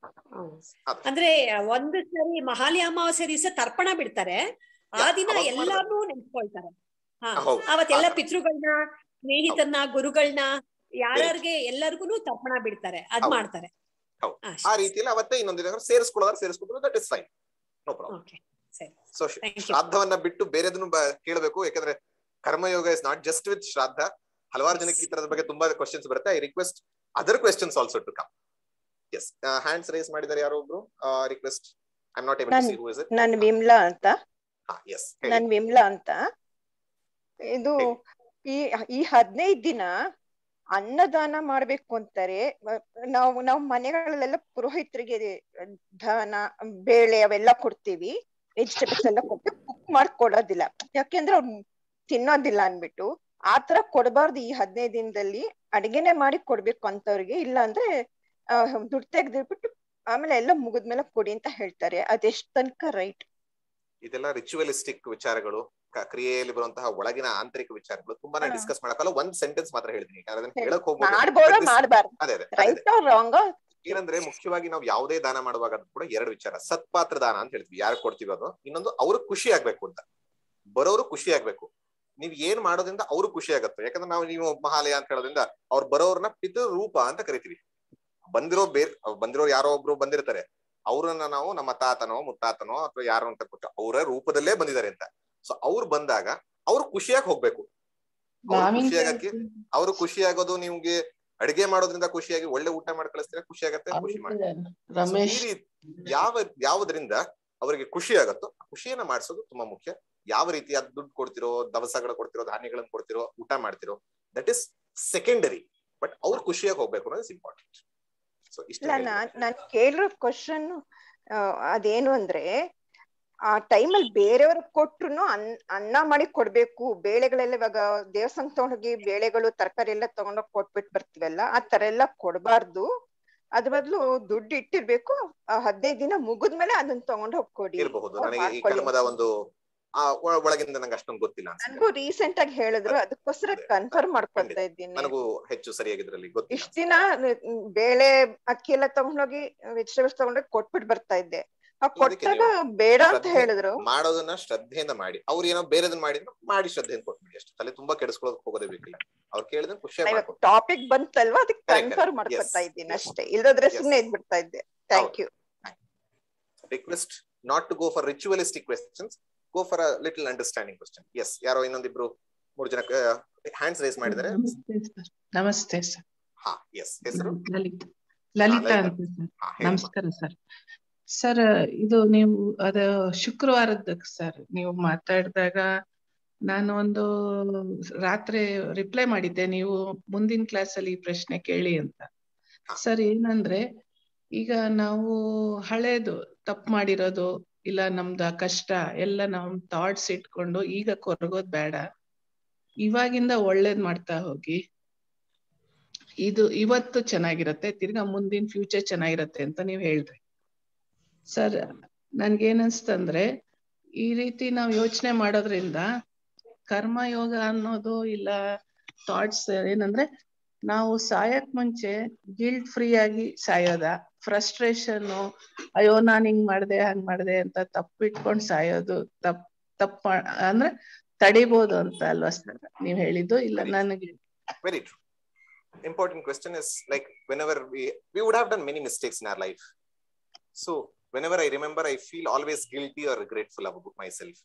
[SPEAKER 5] ಅಂದ್ರೆ ಒಂದು ಸರಿ ಮಹಾಲಯ ಅಮಾವಾಸ್ಯೆ ದಿವಸ ತರ್ಪಣ ಬಿಡ್ತಾರೆ. ಆ ದಿನ ಎಲ್ಲಾರು ನೆನ್ಸ್ಕೊಳ್ತಾರೆ. ಅವತ್ತೆಲ್ಲ ಪಿತೃಗಳನ್ನ, ಸ್ನೇಹಿತರನ್ನ, ಗುರುಗಳನ್ನ, ಯಾರ್ಯಾರಿಗೆ ಎಲ್ಲರಿಗೂ ತರ್ಪಣ ಬಿಡ್ತಾರೆ, ಅದ್ ಮಾಡ್ತಾರೆ.
[SPEAKER 1] ಆ ರೀತಿಯಲ್ಲಿ ಅವತ್ತೇ ಇನ್ನೊಂದಿನ ಸೇರಿಸ್ಕೊಳ್ಳೋದು that is fine, no problem. So ಶ್ರಾದ್ದವನ್ನ ಬಿಟ್ಟು ಬೇರೆದನ್ನು ಕೇಳಬೇಕು, ಯಾಕಂದ್ರೆ ಕರ್ಮಯೋಗ ಇಸ್ ನಾಟ್ ಜಸ್ಟ್ ವಿತ್ ಶ್ರಾದ್ದ. ಹಲವಾರು ಜನಕ್ಕೆ ಈ ತರದ ಬಗ್ಗೆ ತುಂಬಾ ಕ್ವೆಶ್ಚನ್ಸ್ ಬರುತ್ತೆ. I request other questions also to come. Yes, hands raise ಮಾಡಿದ್ದಾರೆ ಯಾರೋ ಒಬ್ರು. Request, I am not able to see who is it.
[SPEAKER 6] ನಾನು ವಿಮ್ಲಾ ಅಂತ.
[SPEAKER 1] ಎಸ್,
[SPEAKER 6] ನಾನು ವಿಮ್ಲಾ ಅಂತ. ಇದು ಈ 15 ದಿನ ಅನ್ನದಾನ ಮಾಡ್ಬೇಕು ಅಂತಾರೆ. ನಾವು ಮನೆಗಳಲ್ಲೆಲ್ಲ ಪುರೋಹಿತರಿಗೆ ದಾನ, ಬೇಳೆ ಅವೆಲ್ಲ ಕೊಡ್ತೀವಿ, ವೆಜಿಟೇಬಲ್ಸ್ ಎಲ್ಲ ಕೊಟ್ಟು ಕುಕ್ ಮಾಡ್ಕೊಡೋದಿಲ್ಲ, ಯಾಕೆಂದ್ರೆ ಅವ್ರು ತಿನ್ನೋದಿಲ್ಲ ಅನ್ಬಿಟ್ಟು. ಆತರ ಕೊಡ್ಬಾರ್ದು. ಈ 15 ದಿನದಲ್ಲಿ ಅಡಿಗೆನೆ ಮಾಡಿ ಕೊಡ್ಬೇಕು ಅಂತವ್ರಿಗೆ. ಇಲ್ಲ ಅಂದ್ರೆ ದುಡ್ಡು ತೆಗ್ದಿಟ್ಬಿಟ್ಟು ಆಮೇಲೆ ಎಲ್ಲ ಮುಗಿದ್ಮೇಲೆ ಕೊಡಿ ಅಂತ ಹೇಳ್ತಾರೆ. ಅದೆಷ್ಟ್ ತನಕ ರೈಟ್?
[SPEAKER 1] ಇದೆಲ್ಲ ರಿಚುವಲಿಸ್ಟಿಕ್ ವಿಚಾರಗಳು. ಕ್ರಿಯೆಯಲ್ಲಿ ಬರುವಂತಹ ಒಳಗಿನ ಆಂತರಿಕ ವಿಚಾರಗಳು ತುಂಬಾನೇ ಡಿಸ್ಕಸ್ ಮಾಡಕ್ಕಲ್ಲ. ಒಂದ್ ಸೆಂಟೆನ್ಸ್ ಮಾತ್ರ ಹೇಳ್ತೀನಿ, ಅದನ್ನ ಹೇಳಕ್ ಹೋಗ್ಬೋದು. ಏನಂದ್ರೆ ಮುಖ್ಯವಾಗಿ ನಾವು ಯಾವುದೇ ದಾನ ಮಾಡುವಾಗ ಕೂಡ ಎರಡು ವಿಚಾರ. ಸತ್ಪಾತ್ರ ದಾನ ಅಂತ ಹೇಳ್ತೀವಿ, ಯಾರು ಕೊಡ್ತೀವಿ ಅದು. ಇನ್ನೊಂದು ಅವ್ರು ಖುಷಿ ಆಗ್ಬೇಕು ಅಂತ, ಬರೋರು ಖುಷಿ ಆಗ್ಬೇಕು. ನೀವ್ ಏನ್ ಮಾಡೋದ್ರಿಂದ ಅವ್ರು ಖುಷಿ ಆಗತ್ತೆ. ಯಾಕಂದ್ರೆ ನೀವು ಮಹಾಲಯ ಅಂತ ಹೇಳೋದ್ರಿಂದ ಅವ್ರು ಬರೋರ್ನ ಪಿತೃ ರೂಪ ಅಂತ ಕರಿತೀವಿ. ಬಂದಿರೋರು ಯಾರೋ ಒಬ್ರು ಬಂದಿರ್ತಾರೆ, ಅವ್ರನ್ನ ನಾವು ನಮ್ಮ ತಾತನೋ ಮುತ್ತಾತನೋ ಅಥವಾ ಯಾರೋ ಅಂತ ಕೊಟ್ಟು ಅವರ ರೂಪದಲ್ಲೇ ಬಂದಿದ್ದಾರೆ ಅಂತ. ಸೊ ಅವ್ರು ಬಂದಾಗ ಅವ್ರು ಖುಷಿಯಾಗಿ ಹೋಗ್ಬೇಕು. ಅವ್ರು ಖುಷಿ ಆಗೋದು, ನಿಮ್ಗೆ ಅಡಿಗೆ ಮಾಡೋದ್ರಿಂದ ಖುಷಿಯಾಗಿ ಒಳ್ಳೆ ಊಟ ಮಾಡಿ ಕಳಿಸ್ತೀರಾ, ಖುಷಿ ಆಗತ್ತೆ, ಖುಷಿ ಮಾಡಿ ಯಾವ್ದ್ರಿಂದ ಅವರಿಗೆ ಖುಷಿ ಆಗತ್ತೋ ಖುಷಿಯನ್ನ ಮಾಡಿಸೋದು ತುಂಬಾ ಮುಖ್ಯ. ಯಾವ ರೀತಿ ಅದ್ ದುಡ್ಡು ಕೊಡ್ತಿರೋ, ದವಸಗಳು ಕೊಡ್ತಿರೋ, ಧಾನ್ಯಗಳನ್ನ ಕೊಡ್ತಿರೋ, ಊಟ ಮಾಡ್ತಿರೋ, ದಟ್ ಇಸ್ ಸೆಕೆಂಡರಿ. ಬಟ್ ಅವ್ರು ಖುಷಿಯಾಗಿ ಹೋಗ್ಬೇಕು ಅನ್ನೋದು ಇಂಪಾರ್ಟೆಂಟ್. ಸೊ ಇಷ್ಟ
[SPEAKER 6] ನಾನು ಕೇಳಿರೋ ಕ್ವಶನ್ ಅದೇನು ಅಂದ್ರೆ, ಆ ಟೈಮಲ್ಲಿ ಬೇರೆಯವ್ರಿಗೆ ಕೊಟ್ರು ಅನ್ನ ಮಾಡಿ ಕೊಡ್ಬೇಕು. ಬೇಳೆಗಳೆಲ್ಲ ಇವಾಗ ದೇವಸ್ಥಾನಕ್ಕೆ ತಗೊಂಡೋಗಿ ಬೇಳೆಗಳು ತರಕಾರಿ ಎಲ್ಲ ತಗೊಂಡೋಗಿ ಕೊಟ್ಬಿಟ್ಟು ಬರ್ತೀವಲ್ಲ, ಆ ತರ ಎಲ್ಲ ಕೊಡ್ಬಾರ್ದು. ಅದ್ರ ಬದಲು ದುಡ್ಡು ಇಟ್ಟಿರ್ಬೇಕು. 15 ದಿನ ಮುಗಿದ್ಮೇಲೆ ಅದನ್ನ ತಗೊಂಡ್ ಹೋಗಿ ಕೊಡಿ.
[SPEAKER 1] ಇರಬಹುದು. ನನಗೆ ಈ ಕರ್ಮದ ಒಂದು ಒಳಗಿಂದ ನಂಗೆ ಅಷ್ಟೊಂದು ಗೊತ್ತಿಲ್ಲ.
[SPEAKER 6] ನನಗೂ ರೀಸೆಂಟ್ ಆಗಿ ಹೇಳಿದ್ರು, ಅದಕ್ಕೋಸ್ಕರ ಕನ್ಫರ್ಮ್ ಮಾಡ್ಕೊಳ್ತಾ ಇದ್ದೀನಿ.
[SPEAKER 1] ನನಗೂ ಹೆಚ್ಚು ಸರಿಯಾಗಿದ್ರಲ್ಲಿ ಗೊತ್ತಿಲ್ಲ.
[SPEAKER 6] ಇಷ್ಟ ದಿನ ಬೇಳೆ ಅಕ್ಕಿ ಎಲ್ಲ ತಗೊಂಡೋಗಿ ವೆಜಿಟೇಬಲ್ಸ್ ತಗೊಂಡೋಗಿ ಕೊಟ್ಬಿಟ್ಟು ಬರ್ತಾ ಇದ್ದೆ. ಕೊಟ್ಟಾಗ ಬೇಡ ಅಂತ ಹೇಳಿದ್ರು.
[SPEAKER 1] ಮಾಡೋದನ್ನ ಶ್ರದ್ಧೆಯಿಂದ ಮಾಡಿ. ಅವ್ರು ಏನೋ ಬೇರೆದನ್ನ ಮಾಡಿ ಶ್ರದ್ಧೆಯಿಂದ ಕೊಟ್ಬಿಡಿ ಅಷ್ಟೇ. ತಲೆ ತುಂಬಾ ಕೆಡಿಸ್ಕೊಳ್ಳೋದಕ್ಕೆ ಹೋಗೋದೇ ಬೇಕಿಲ್ಲ. ಅವ್ರು ಕೇಳಿದ್ರೆ ಖುಷಿಯಾಗಿ
[SPEAKER 6] ಟಾಪಿಕ್ ಬಂತಲ್ವಾ, ಅದಕ್ಕೆ ಕನ್ಫರ್ಮ್ ಮಾಡ್ಕೊತಾ ಇದ್ದೀನಿ ಅಷ್ಟೇ. ಇಲ್ಲದ್ರೆ ಸುಮ್ಮನೆ ಇದ್ಬಿಡ್ತಾ ಇದ್ದೆ. Thank you.
[SPEAKER 1] Request not to go for ritualistic questions, go for a little understanding question. Yes, ಯಾರೋ ಇನ್ನೊಂದಿಬ್ರು 3 ಜನ ಹ್ಯಾಂಡ್ಸ್ ರೇಸ್ ಮಾಡಿದ್ದಾರೆ.
[SPEAKER 7] ನಮಸ್ತೆ ಸರ್.
[SPEAKER 1] ಹಾ, ಎಸ್, ಹೆಸರು
[SPEAKER 7] ಲಲಿತಾ ಅಂತ ಸರ್. ನಮಸ್ಕಾರ ಸರ್. ಸರ್, ಇದು ನೀವು ಶುಕ್ರವಾರದ ಸರ್ ನೀವು ಮಾತಾಡಿದಾಗ ನಾನು ಒಂದು ರಾತ್ರಿ ರಿಪ್ಲೈ ಮಾಡಿದ್ದೆ, ನೀವು ಮುಂದಿನ ಕ್ಲಾಸ್ ಅಲ್ಲಿ ಈ ಪ್ರಶ್ನೆ ಕೇಳಿ ಅಂತ. ಸರ್, ಏನಂದ್ರೆ ಈಗ ನಾವು ಹಳೇದು ತಪ್ಪು ಮಾಡಿರೋದು ಇಲ್ಲ ನಮ್ದ ಕಷ್ಟ ಎಲ್ಲ ನಮ್ ಥಾಟ್ಸ್ ಇಟ್ಕೊಂಡು ಈಗ ಕೊರಗೋದ್ ಬೇಡ, ಇವಾಗಿಂದ ಒಳ್ಳೇದ್ ಮಾಡ್ತಾ ಹೋಗಿ. ಇದು ಇವತ್ತು ಚೆನ್ನಾಗಿರತ್ತೆ, ತಿರ್ಗಾ ಮುಂದಿನ ಫ್ಯೂಚರ್ ಚೆನ್ನಾಗಿರತ್ತೆ ಅಂತ ನೀವ್ ಹೇಳ್ರಿ. ಸರ್, ನನ್ಗೇನನ್ಸ್ತಂದ್ರೆ ಈ ರೀತಿ ನಾವ್ ಯೋಚನೆ ಮಾಡೋದ್ರಿಂದ ಕರ್ಮಯೋಗ ಅನ್ನೋದು ಇಲ್ಲ ಥಾಟ್ಸ್ ಏನಂದ್ರೆ, ನಾವು ಸಾಯಕ್ ಮುಂಚೆ ಗಿಲ್ಟ್ ಫ್ರೀ ಆಗಿ ಸಾಯೋದ, ಫ್ರಸ್ಟ್ರೇಷನ್ ಅಯ್ಯೋ ನಾನ್ ಹಿಂಗ್ ಮಾಡ್ದೆ ಹಂಗ್ ಮಾಡ್ದೆ ಅಂತ ತಪ್ಪಿಟ್ಕೊಂಡ್ ಸಾಯೋದು ತಪ್ಪ ಅಂದ್ರೆ ತಡಿಬಹುದು ಅಂತ ಅಲ್ವಾ ಸರ್ ನೀವ್ ಹೇಳಿದ್ದು? ಇಲ್ಲ ನನಗೆ
[SPEAKER 1] very true. Important question is like whenever we would have done many mistakes in our life. So whenever I remember, I feel always guilty or regretful about myself.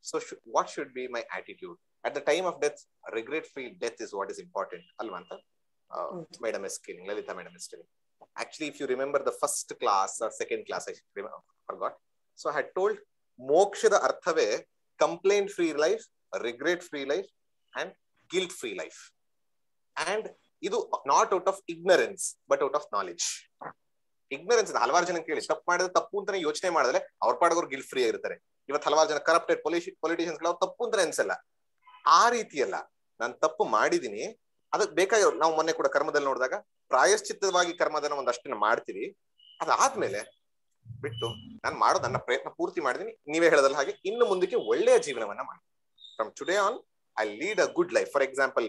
[SPEAKER 1] So what should be my attitude at the time of death? Regret-free death is what is important. Alvanta, Madam is killing. Lalita Madam is telling. Actually, if you remember the first class or second class, I forgot. So I had told mokshada arthave complaint-free life, regret-free life, and guilt-free life. And ಇದು not out of ignorance but out of knowledge. Ignorance ಹಲವಾರು ಜನ ಕೇಳಿ ತಪ್ಪು ಮಾಡಿದ್ರೆ ತಪ್ಪು ಅಂತಾನೆ ಯೋಚನೆ ಮಾಡಿದ್ರೆ ಅವ್ರ ಪಾಡಗೋರು ಗಿಲ್ಟ್ ಫ್ರೀ ಆಗಿರ್ತಾರೆ. ಇವತ್ತು ಹಲವಾರು ಜನ ಕರಪ್ಟೆಡ್ ಪೊಲಿಟಿಷಿಯನ್ಸ್ ಅವ್ರು ತಪ್ಪು ಅಂತಾನೆ ಅನ್ಸಲ್ಲ. ಆ ರೀತಿ ಅಲ್ಲ, ನಾನು ತಪ್ಪು ಮಾಡಿದೀನಿ, ಅದಕ್ಕೆ ಬೇಕಾಗಿರೋ ನಾವು ಮೊನ್ನೆ ಕೂಡ ಕರ್ಮದಲ್ಲಿ ನೋಡಿದಾಗ ಪ್ರಾಯಶ್ಚಿತ್ತವಾಗಿ ಕರ್ಮದನ್ನ ಒಂದಷ್ಟು ಮಾಡ್ತೀವಿ. ಅದಾದ್ಮೇಲೆ ಬಿಟ್ಟು ನಾನು ಮಾಡೋದು ನನ್ನ ಪ್ರಯತ್ನ ಪೂರ್ತಿ ಮಾಡಿದೀನಿ, ನೀವೇ ಹೇಳೋದಲ್ಲ ಹಾಗೆ ಇನ್ನು ಮುಂದಕ್ಕೆ ಒಳ್ಳೆಯ ಜೀವನವನ್ನ ಮಾಡಿ. From today on I lead a good life. For example,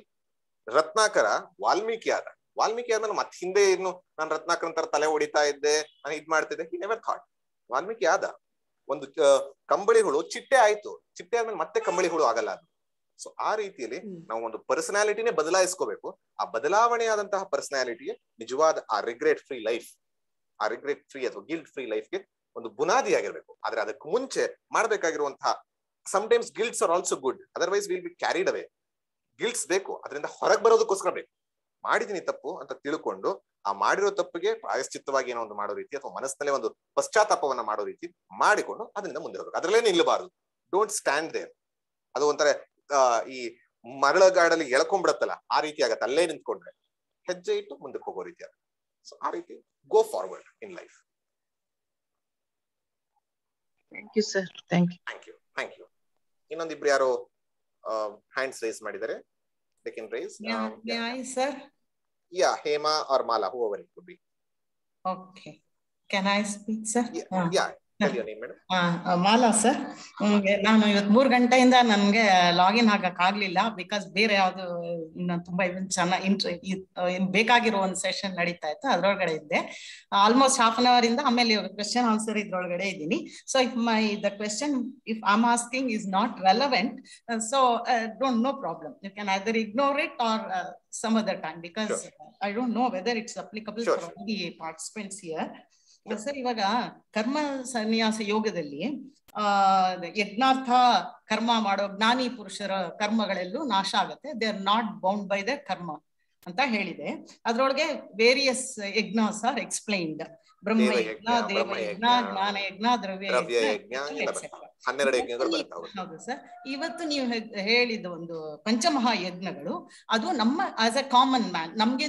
[SPEAKER 1] Ratnakara Valmiki ಆದ್ಮೇಲೆ ಮತ್ತೆ ಹಿಂದೆ ಇನ್ನು ನಾನು ರತ್ನಾಕರನ್ ತರ ತಲೆ ಹೊಡಿತಾ ಇದ್ದೆ, ನಾನು ಇದ್ ಮಾಡ್ತಿದ್ದೆ. He never thought. ವಾಲ್ಮೀಕಿ ಆದ ಒಂದು ಕಂಬಳಿ ಹುಳು ಚಿಟ್ಟೆ ಆಯ್ತು, ಚಿಟ್ಟೆ ಆದ್ಮೇಲೆ ಮತ್ತೆ ಕಂಬಳಿ ಹುಳು ಆಗಲ್ಲ ಅದು. ಸೊ ಆ ರೀತಿಯಲ್ಲಿ ನಾವು ಒಂದು ಪರ್ಸನಾಲಿಟಿನೇ ಬದಲಾಯಿಸ್ಕೋಬೇಕು. ಆ ಬದಲಾವಣೆಯಾದಂತಹ ಪರ್ಸನಾಲಿಟಿಗೆ ನಿಜವಾದ ಆ ರಿಗ್ರೆಟ್ ಫ್ರೀ ಲೈಫ್, ಆ ರಿಗ್ರೆಟ್ ಫ್ರೀ ಅಥವಾ ಗಿಲ್ಟ್ ಫ್ರೀ ಲೈಫ್ಗೆ ಒಂದು ಬುನಾದಿ ಆಗಿರ್ಬೇಕು. ಆದ್ರೆ ಅದಕ್ಕೆ ಮುಂಚೆ ಮಾಡ್ಬೇಕಾಗಿರುವಂತಹ sometimes guilts are also good, otherwise will be carried away. Guilts ಬೇಕು, ಅದರಿಂದ ಹೊರಗೆ ಬರೋದಕ್ಕೋಸ್ಕರ ಬೇಕು. ಮಾಡಿದೀನಿ ತಪ್ಪು ಅಂತ ತಿಳ್ಕೊಂಡು ಆ ಮಾಡಿರೋ ತಪ್ಪಿಗೆ ಪ್ರಾಯಶ್ಚಿತ್ತವಾಗಿ ಏನೋ ಒಂದು ಮಾಡೋ ರೀತಿ ಅಥವಾ ಮನಸ್ಸಿನಲ್ಲೇ ಒಂದು ಪಶ್ಚಾತ್ತಾಪವನ್ನ ಮಾಡೋ ರೀತಿ ಮಾಡಿಕೊಂಡು ಅದರಿಂದ ಮುಂದೆ ಹೋಗ್ಬೇಕು. ಅದ್ರಲ್ಲೇ ನಿಲ್ಲಬಾರದು. Don't stand there. ಅದು ಒಂಥರ ಈ ಮರಳಗಾಡಲ್ಲಿ ಎಳ್ಕೊಂಡ್ಬಿಡತ್ತಲ್ಲ, ಆ ರೀತಿ ಆಗತ್ತೆ. ಅಲ್ಲೇ ನಿಂತ್ಕೊಂಡ್ರೆ ಹೆಜ್ಜೆ ಇಟ್ಟು ಮುಂದಕ್ಕೆ ಹೋಗೋ ರೀತಿ ಆಗುತ್ತೆ. ಸೊ ಆ ರೀತಿ go forward in life.
[SPEAKER 7] Thank you sir. Thank
[SPEAKER 1] you. ಇನ್ನೊಂದಿಬ್ರು ಯಾರೋ hands raised ಮಾಡಿದ್ದಾರೆ. They can raise.
[SPEAKER 8] May I, sir?
[SPEAKER 1] Yeah, Hema or Mala, whoever it could be.
[SPEAKER 8] Okay. Can I speak, sir?
[SPEAKER 1] Yeah.
[SPEAKER 8] Mala sir, ನಾನು ಇವತ್ತು 3 ಗಂಟೆಯಿಂದ ನನ್ಗೆ ಲಾಗಿನ್ ಆಗಕ್ ಆಗ್ಲಿಲ್ಲ ಬಿಕಾಸ್ ಬೇರೆ ಯಾವ್ದು ತುಂಬಾ ಚೆನ್ನಾಗಿ ಬೇಕಾಗಿರೋ ಒಂದು ಸೆಷನ್ ನಡೀತಾ ಇತ್ತು, ಅದ್ರೊಳಗಡೆ ಇದ್ದೆ. ಆಲ್ಮೋಸ್ಟ್ ಹಾಫ್ ಅನ್ ಅವರ್ ಇಂದ ಆಮೇಲೆ ಕ್ವೆಶ್ಚನ್ ಆನ್ಸರ್ ಇದ್ರೊಳಗಡೆ ಇದ್ದೀನಿ. So if the question if I am asking is not relevant, so no problem, you can either ignore it or some other time because I don't know whether it's applicable for all the participants here. Sir, ಇವಾಗ ಕರ್ಮ ಸನ್ಯಾಸ ಯೋಗದಲ್ಲಿ ಯಜ್ಞಾರ್ಥ ಕರ್ಮ ಮಾಡೋ ಜ್ಞಾನಿ ಪುರುಷರ ಕರ್ಮಗಳೆಲ್ಲೂ ನಾಶ ಆಗುತ್ತೆ, they are not bound by the ಕರ್ಮ ಅಂತ ಹೇಳಿದೆ. ಅದ್ರೊಳಗೆ ವೇರಿಯಸ್ ಯಜ್ಞಾಸ್ ಆರ್ ಎಕ್ಸ್ಪ್ಲೈನ್ಡ್. ಬ್ರಹ್ಮ ಯಜ್ಞ, ದೇವಯಜ್ಞ, ಜ್ಞಾನ ಯಜ್ಞ, ದ್ರವ್ಯ ಯಜ್ಞ, ಹೌದು ಸರ್. ಇವತ್ತು ನೀವು ಹೇಳಿದ ಒಂದು ಪಂಚಮಹಾಯಜ್ಞಗಳು ಅದು ನಮ್ಮ ಆಸ್ ಎ ಕಾಮನ್ ಮ್ಯಾನ್ ನಮ್ಗೆ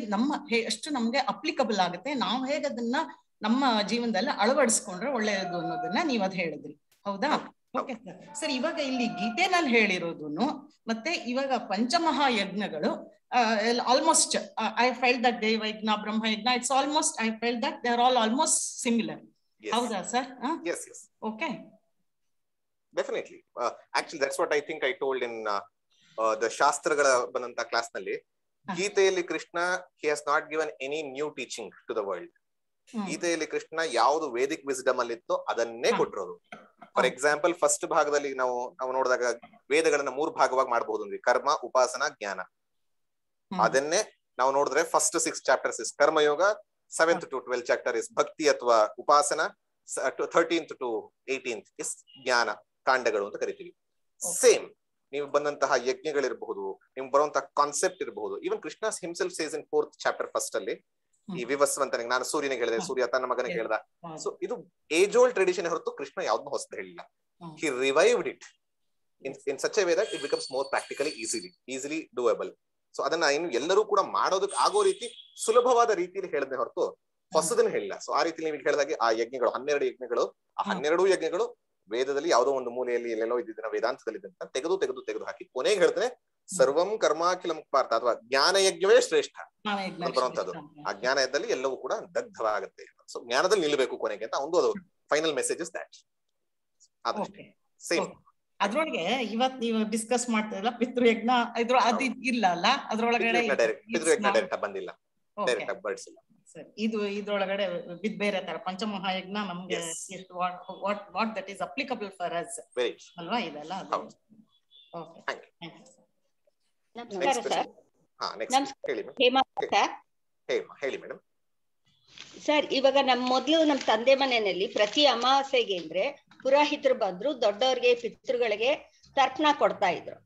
[SPEAKER 8] ಎಷ್ಟು ನಮ್ಗೆ ಅಪ್ಲಿಕಬಲ್ ಆಗುತ್ತೆ, ನಾವು ಹೇಗೆ ಅದನ್ನ ನಮ್ಮ ಜೀವನದಲ್ಲಿ ಅಳವಡಿಸ್ಕೊಂಡ್ರೆ ಒಳ್ಳೆಯದು ಅನ್ನೋದನ್ನ ನೀವ್ ಅದ್ ಹೇಳಿದ್ರಿ, ಹೌದಾ? Okay sir. ಸರ್, ಇವಾಗ ಇಲ್ಲಿ ಗೀತೆನಲ್ಲಿ ಹೇಳಿರೋದನ್ನು ಮತ್ತೆ ಇವಾಗ ಪಂಚಮಹಾಯಜ್ಞಗಳು almost I felt that Devayagna, Brahmayagna, it's almost, I felt that they are all almost similar.
[SPEAKER 1] Yes.
[SPEAKER 8] How's that, sir?
[SPEAKER 1] Yes.
[SPEAKER 8] Okay.
[SPEAKER 1] Definitely. Actually, that's what I think I told in the Shastragala Bananta class nalli. Geetayalli Krishna, he has not given any new teaching to the world. Geetayalli Krishna ಯಾವುದು ವೇದಿಕ್ ವಿಸ್ಡಮ್ ಅಲ್ಲಿ ಇತ್ತೋ ಅದನ್ನೇ ಕೊಟ್ಟಿರೋದು. ಫಾರ್ ಎಕ್ಸಾಂಪಲ್, ಫಸ್ಟ್ ಭಾಗದಲ್ಲಿ ನಾವು ನೋಡಿದಾಗ ವೇದಗಳನ್ನ 3 ಭಾಗವಾಗಿ ಮಾಡಬಹುದು ಅಂದ್ರೆ ಕರ್ಮ, ಉಪಾಸನ, ಜ್ಞಾನ. ಅದನ್ನೇ ನಾವು ನೋಡಿದ್ರೆ first 6 chapters is karma yoga, 7th to 12th chapter is ಭಕ್ತಿ ಅಥವಾ ಉಪಾಸನ, 13th to 18th ಇಸ್ ಜ್ಞಾನ ಕಾಂಡಗಳು ಅಂತ ಕರಿತೀವಿ. ಸೇಮ್ ನೀವು ಬಂದಂತಹ ಯಜ್ಞಗಳಿರಬಹುದು, ನಿಮ್ಗೆ ಬರುವಂತಹ ಕಾನ್ಸೆಪ್ಟ್ ಇರಬಹುದು. ಈವನ್ ಕೃಷ್ಣ ಹಿಮ್ಸೆಲ್ಫ್ ಸೇಸ್ ಇನ್ 4th ಚಾಪ್ಟರ್ ಫಸ್ಟ್ ಅಲ್ಲಿ ಈ ವಿವಸ್ವಂತನಿಗೆ, ನಾನು ಸೂರ್ಯನಿಗೆ ಹೇಳಿದೆ, ಸೂರ್ಯ ತನ್ನ ಮಗನಿಗೆ ಹೇಳ್ದ. ಸೊ ಇದು ಏಜ್ ಓಲ್ಡ್ ಟ್ರೆಡಿಷನ್ ಹೊರತು ಕೃಷ್ಣ ಯಾವ್ದನ್ನು ಹೊಸದು ಹೇಳಿಲ್ಲ. He revived it in such a way that it becomes more practically easily doable. So ಅದನ್ನ ಇನ್ನು ಎಲ್ಲರೂ ಕೂಡ ಮಾಡೋದಕ್ಕೆ ಆಗೋ ರೀತಿ ಸುಲಭವಾದ ರೀತಿಯಲ್ಲಿ ಹೇಳಿದ್ರೆ ಹೊರತು ಹೊಸದನ್ನ ಹೇಳಿಲ್ಲ. ಸೊ ಆ ರೀತಿ ನೀವು ಹೇಳಿದಾಗೆ ಆ ಯಜ್ಞಗಳು 12 ಯಜ್ಞಗಳು, ಆ 12 ಯಜ್ಞಗಳು ವೇದದಲ್ಲಿ ಯಾವುದೋ ಒಂದು ಮೂಲೆಯಲ್ಲಿ ಎಲ್ಲೆಲ್ಲೋ ಇದ್ದಿದ್ದನ್ನ ವೇದಾಂತದಲ್ಲಿ ಇದ್ದಂತ ತೆಗೆದು ಹಾಕಿ ಕೊನೆಗೆ ಹೇಳ್ತಾನೆ ಸರ್ವಂ ಕರ್ಮಾಖಿಲಂ ಪಾರ್ಥ ಅಥವಾ ಜ್ಞಾನ ಯಜ್ಞವೇ ಶ್ರೇಷ್ಠ ಬರುವಂತದ್ದು. ಆ ಜ್ಞಾನ ಯಜ್ಞದಲ್ಲಿ ಎಲ್ಲವೂ ಕೂಡ ದಗ್ಧವಾಗುತ್ತೆ. ಸೊ ಜ್ಞಾನದಲ್ಲಿ ನಿಲ್ಲಬೇಕು ಕೊನೆಗೆ ಅಂತ ಒಂದು final message is that. Same
[SPEAKER 8] ಅದ್ರೊಳಗೆ ಇವತ್ ನೀವು ಡಿಸ್ಕಸ್ ಮಾಡ್ತಿರಲ್ಲ ಪಿತೃಯಜ್ಞ, ಅದು ಇಲ್ಲ ಅಲ್ಲ ಅದ್ರೊಳಗಡೆ?
[SPEAKER 1] ಪಿತೃಯಜ್ಞ ಡೈರೆಕ್ಟ್ ಬಂದಿಲ್ಲ, ಡೈರೆಕ್ಟ್ ಆಗಿ ಬಡಿಸಿಲ್ಲ.
[SPEAKER 8] ಇದು ಇದ್ರೊಳಗಡೆ ಬೇರೆ ತರ ಪಂಚಮಹಾಯಜ್ಞ ನಮ್ಗೆ what that is applicable for us ಅಲ್ವಾ ಇದೆಲ್ಲ? ಓಕೆ,
[SPEAKER 9] ನಮಸ್ಕಾರ ಸರ್.
[SPEAKER 1] ಹೇಳಿ ಮೇಡಮ್.
[SPEAKER 9] ಸರ್, ಇವಾಗ ಮೊದ್ಲು ನಮ್ಮ ತಂದೆ ಮನೆಯಲ್ಲಿ ಪ್ರತಿ ಅಮಾವಾಸ್ಯೆಗೆ ಅಂದ್ರೆ ಪುರೋಹಿತರು ಬಂದ್ರು ದೊಡ್ಡವ್ರಿಗೆ ಪಿತೃಗಳಿಗೆ ತರ್ಪಣ ಕೊಡ್ತಾ ಇದ್ರು.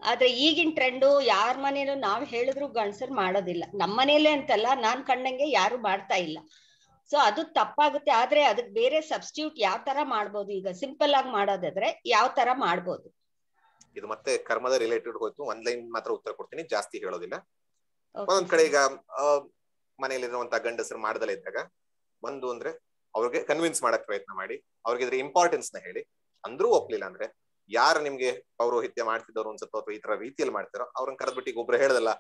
[SPEAKER 9] ಆದ್ರೆ ಈಗಿನ ಟ್ರೆಂಡು ಯಾರ ಮನೇಲೂ ನಾವ್ ಹೇಳಿದ್ರು ಗಂಡಸರು ಮಾಡೋದಿಲ್ಲ. ನಮ್ಮ ಮನೇಲೆ ಅಂತಲ್ಲ, ನಾನ್ ಕಂಡಂಗೆ ಯಾರು ಮಾಡ್ತಾ ಇಲ್ಲ. ಸೊ ಅದು ತಪ್ಪಾಗುತ್ತೆ. ಆದ್ರೆ ಅದಕ್ಕೆ ಬೇರೆ ಸಬ್ಸ್ಟಿಟ್ಯೂಟ್ ಯಾವ ತರ ಮಾಡ್ಬೋದು? ಈಗ ಸಿಂಪಲ್ ಆಗಿ ಮಾಡೋದಾದ್ರೆ ಯಾವ ತರ ಮಾಡ್ಬೋದು?
[SPEAKER 1] ಇದು ಮತ್ತೆ ಕರ್ಮದ ರಿಲೇಟೆಡ್ ಹೋಯ್ತು. ಒಂದ್ ಲೈನ್ ಮಾತ್ರ ಉತ್ತರ ಕೊಡ್ತೀನಿ, ಜಾಸ್ತಿ ಹೇಳೋದಿಲ್ಲ. ಒಂದೊಂದ್ ಕಡೆ ಈಗ ಮನೆಯಲ್ಲಿರುವಂತಹ ಗಂಡಸರು ಮಾಡದಲ್ಲೇ ಇದ್ದಾಗ ಒಂದು ಅಂದ್ರೆ ಅವ್ರಿಗೆ ಕನ್ವಿನ್ಸ್ ಮಾಡಕ್ ಪ್ರಯತ್ನ ಮಾಡಿ, ಅವ್ರಿಗೆ ಇದ್ರ ಇಂಪಾರ್ಟೆನ್ಸ್ ನ ಹೇಳಿ, ಅಂದ್ರೂ ಒಪ್ಲಿಲ್ಲ ಅಂದ್ರೆ ಯಾರು ನಿಮ್ಗೆ ಪೌರೋಹಿತ್ಯ ಮಾಡ್ತಿದ್ದವ್ರು ಅನ್ಸುತ್ತೋ ಅಥವಾ ಈ ತರ ರೀತಿಯಲ್ಲಿ ಮಾಡ್ತಾರೋ ಅವ್ರನ್ನ ಕರೆದ್ಬಿಟ್ಟು ಈಗ ಒಬ್ರು ಹೇಳದಲ್ಲ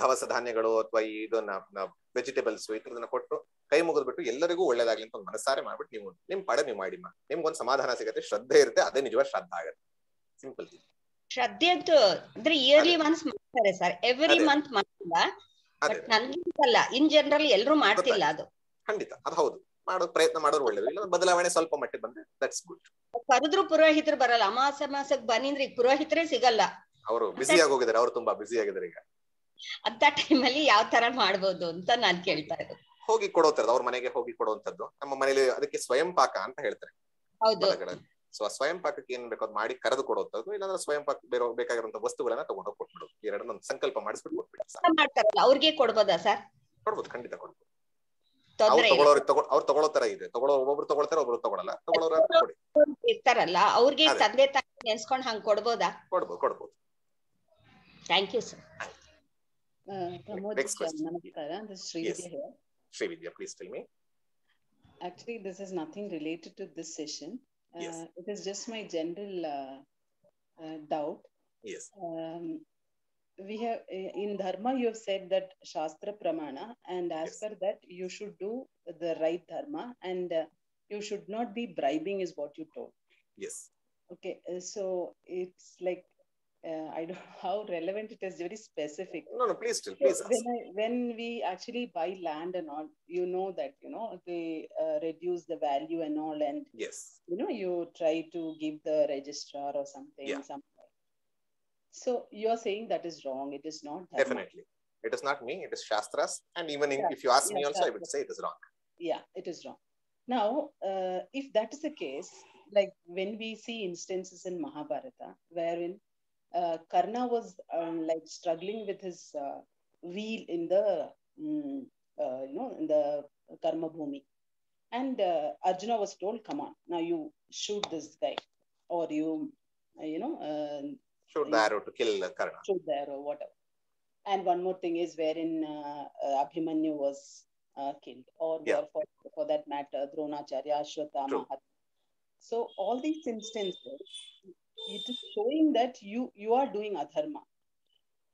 [SPEAKER 1] ದವಸ ಧಾನ್ಯಗಳು ಅಥವಾ ಇದನ್ನ ವೆಜಿಟೇಬಲ್ಸ್ ಈ ತರದನ್ನ ಕೊಟ್ಟು ಕೈ ಮುಗಿದ್ಬಿಟ್ಟು ಎಲ್ಲರಿಗೂ ಒಳ್ಳೇದಾಗ್ಲಿ ಅಂತ ಒಂದು ಮನಸ್ಸಾರೆ ಮಾಡ್ಬಿಟ್ಟು ನೀವು ನಿಮ್ ಪಾಡೆ ನೀವು ಮಾಡಿ, ನಿಮ್ಗೊಂದು ಸಮಾಧಾನ ಸಿಗುತ್ತೆ, ಶ್ರದ್ಧೆ ಇರುತ್ತೆ, ಅದೇ ನಿಜವಾದ ಶ್ರದ್ಧಾ ಆಗುತ್ತೆ. ಸಿಂಪಲ್.
[SPEAKER 9] ಶ್ರದ್ಧೆ ಅಂತೂ ಅಂದ್ರೆ ಇಯರ್ಲಿ ಒನ್ಸ್ ಮಾಡ್ತಾರೆ ಸರ್, ಎವ್ರಿ ಮಂತ್ ಮಾಡ್ತಿಲ್ಲ. ನನ್ಗಿಂತಲ್ಲ, ಇನ್ ಜನರಲ್ ಎಲ್ಲರೂ ಮಾಡ್ತಿಲ್ಲ. ಅದು
[SPEAKER 1] ಖಂಡಿತ ಅದು ಹೌದು, ಮಾಡೋ ಪ್ರಯತ್ನ ಮಾಡೋರು ಒಳ್ಳೇದು. ಇಲ್ಲ ಬದಲಾವಣೆ ಸ್ವಲ್ಪ ಮಟ್ಟಿಗೆ ಬಂದ್ರೆ ದಟ್ಸ್ ಗುಡ್.
[SPEAKER 9] ಕರೆದ್ರು ಪುರೋಹಿತರು ಬರಲ್ಲ. ಅಮಾಸಕ್ಕೆ ಬನ್ನಿಂದ್ರೆ ಈಗ ಪುರೋಹಿತರೇ ಸಿಗಲ್ಲ, ಅವರು
[SPEAKER 1] ಬಿಸಿ ಆಗೋಗಿದ್ದಾರೆ, ಅವ್ರು ತುಂಬಾ ಬಿಸಿ ಆಗಿದ್ದಾರೆ ಈಗ.
[SPEAKER 9] ಅಂತ ಟೈಮಲ್ಲಿ ಯಾವ ತರ ಮಾಡ್ಬೋದು ಅಂತ ನಾನ್ ಕೇಳ್ತಾ ಇರೋದು.
[SPEAKER 1] ಹೋಗಿ ಕೊಡೋತರದ್ದು, ಅವ್ರ ಮನೆಗೆ ಹೋಗಿ ಕೊಡುವಂತದ್ದು. ನಮ್ಮ ಮನೇಲಿ ಅದಕ್ಕೆ ಸ್ವಯಂ ಪಾಕ ಅಂತ ಹೇಳ್ತಾರೆ.
[SPEAKER 9] ಹೌದು.
[SPEAKER 1] ಸೊ ಆ ಸ್ವಯಂ ಪಾಕಕ್ಕೆ ಏನ್ ಬೇಕೋ ಅದು ಮಾಡಿ ಕರೆದು ಕೊಡುವಂತದ್ದು. ಇಲ್ಲಾಂದ್ರೆ ಸ್ವಯಂ ಪಾಕ ಬೇಕಾಗಿರುವಂತ ವಸ್ತುಗಳನ್ನ ತಗೊಂಡೋಗಿ ಕೊಟ್ಬಿಡು, ಎರಡನ್ನ ಸಂಕಲ್ಪ ಮಾಡಿಸ್ಬಿಟ್ಟು ಕೊಟ್ಬಿಟ್ಟು
[SPEAKER 9] ಮಾಡ್ತಾರಲ್ಲ ಅವ್ರಿಗೆ ಕೊಡ್ಬೋದಾ ಸರ್?
[SPEAKER 1] ಕೊಡ್ಬೋದು, ಖಂಡಿತ ಕೊಡ್ಬೋದು. ಅವ್ರು ತಗೊಳ್ಳೋ ತರ ಇದೆ. ಒಬ್ಬೊಬ್ರು ತಗೊಳ್ತಾರೆ, ಒಬ್ರು ತಗೊಳಲ್ಲ. ತಗೊಳ್ಳೋರು
[SPEAKER 9] ಇರ್ತಾರಲ್ಲ ಅವ್ರಿಗೆ ತಂದೆ ತಾಯಿ ನೆನ್ಸ್ಕೊಂಡ್ ಹಂಗ್ ಕೊಡ್ಬೋದಾ?
[SPEAKER 1] ಕೊಡ್ಬೋದು.
[SPEAKER 9] Thank you sir.
[SPEAKER 10] Namaskara, this is Srividya here.
[SPEAKER 1] Srividya, please tell me.
[SPEAKER 10] Actually, this is nothing related to this session.
[SPEAKER 1] Yes.
[SPEAKER 10] It is just my general doubt.
[SPEAKER 1] Yes.
[SPEAKER 10] We have in Dharma, you have said that Shastra Pramana, and as per that, you should do the right Dharma, and you should not be bribing is what you told.
[SPEAKER 1] Yes.
[SPEAKER 10] Okay, so it's like I don't know how relevant it is, very specific.
[SPEAKER 1] No, please
[SPEAKER 10] so
[SPEAKER 1] ask.
[SPEAKER 10] When we actually buy land and all, you know that, they reduce the value and all, and
[SPEAKER 1] yes,
[SPEAKER 10] you try to give the registrar or something.
[SPEAKER 1] Yeah.
[SPEAKER 10] So you're saying that is wrong. It is not dharma.
[SPEAKER 1] Definitely. It is not me, it is Shastras. And even if you ask me also, I would say it is wrong.
[SPEAKER 10] Yeah, it is wrong. Now, if that is the case, like when we see instances in Mahabharata, wherein Karna was like struggling with his wheel in the, in the Karma Bhumi. And Arjuna was told, come on, now you shoot this guy, or you
[SPEAKER 1] shoot the arrow to kill Karna.
[SPEAKER 10] Shoot the arrow, whatever. And one more thing is wherein Abhimanyu was killed, or for that matter, Dronacharya, Ashwatthama. So all these instances, it is showing that you are doing adharma.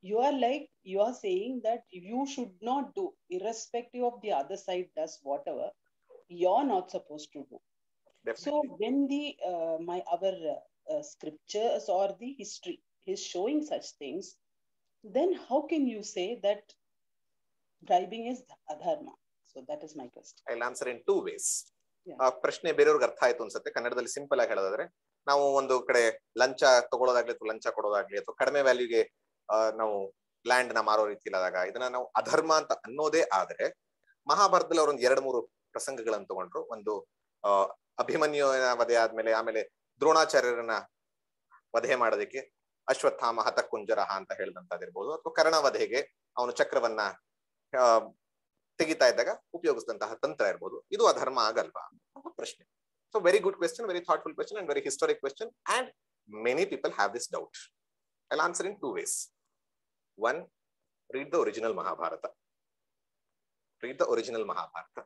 [SPEAKER 10] You are saying that you should not do, irrespective of the other side does whatever, you're not supposed to do. Definitely. So when our scriptures or the history is showing such things, then how can you say that bribing is adharma? So that is my question.
[SPEAKER 1] I'll answer in two ways. ಪ್ರಶ್ನೆ ಬೇರೆಯವ್ರಿಗೆ ಅರ್ಥ ಆಯ್ತು ಅನ್ಸುತ್ತೆ. ಕನ್ನಡದಲ್ಲಿ ಸಿಂಪಲ್ ಆಗಿ ಹೇಳೋದಾದ್ರೆ, ನಾವು ಒಂದು ಕಡೆ ಲಂಚ ತಗೊಳ್ಳೋದಾಗ್ಲಿ ಅಥವಾ ಲಂಚ ಕೊಡೋದಾಗ್ಲಿ ಅಥವಾ ಕಡಿಮೆ ವ್ಯಾಲ್ಯೂಗೆ ನಾವು ಲ್ಯಾಂಡ್ ನ ಮಾರೋ ರೀತಿ ಇಲ್ಲದಾಗ ಇದನ್ನ ನಾವು ಅಧರ್ಮ ಅಂತ ಅನ್ನೋದೇ ಆದ್ರೆ, ಮಹಾಭಾರತದಲ್ಲಿ ಅವ್ರೊಂದು 2-3 ಪ್ರಸಂಗಗಳನ್ನು ತಗೊಂಡ್ರು. ಒಂದು ಅಭಿಮನ್ಯುವಿನ ವಧೆ ಆದ್ಮೇಲೆ, ಆಮೇಲೆ ದ್ರೋಣಾಚಾರ್ಯರನ್ನ ವಧೆ ಮಾಡೋದಕ್ಕೆ ಅಶ್ವತ್ಥಾಮ ಹತಕುಂಜರಹ ಅಂತ ಹೇಳಿದಂತದಿರ್ಬೋದು, ಅಥವಾ ಕರ್ಣವಧೆಗೆ ಅವನು ಚಕ್ರವನ್ನ ತೆಗಿತಾ ಇದ್ದಾಗ ಉಪಯೋಗಿಸಿದಂತಹ ತಂತ್ರ ಇರ್ಬೋದು. ಇದು ಅಧರ್ಮ ಆಗಲ್ವಾ ಪ್ರಶ್ನೆ. So very good question, very thoughtful question and very historic question, and many people have this doubt. I'll answer in 2 ways. One, read the original Mahabharata. Read the original Mahabharata.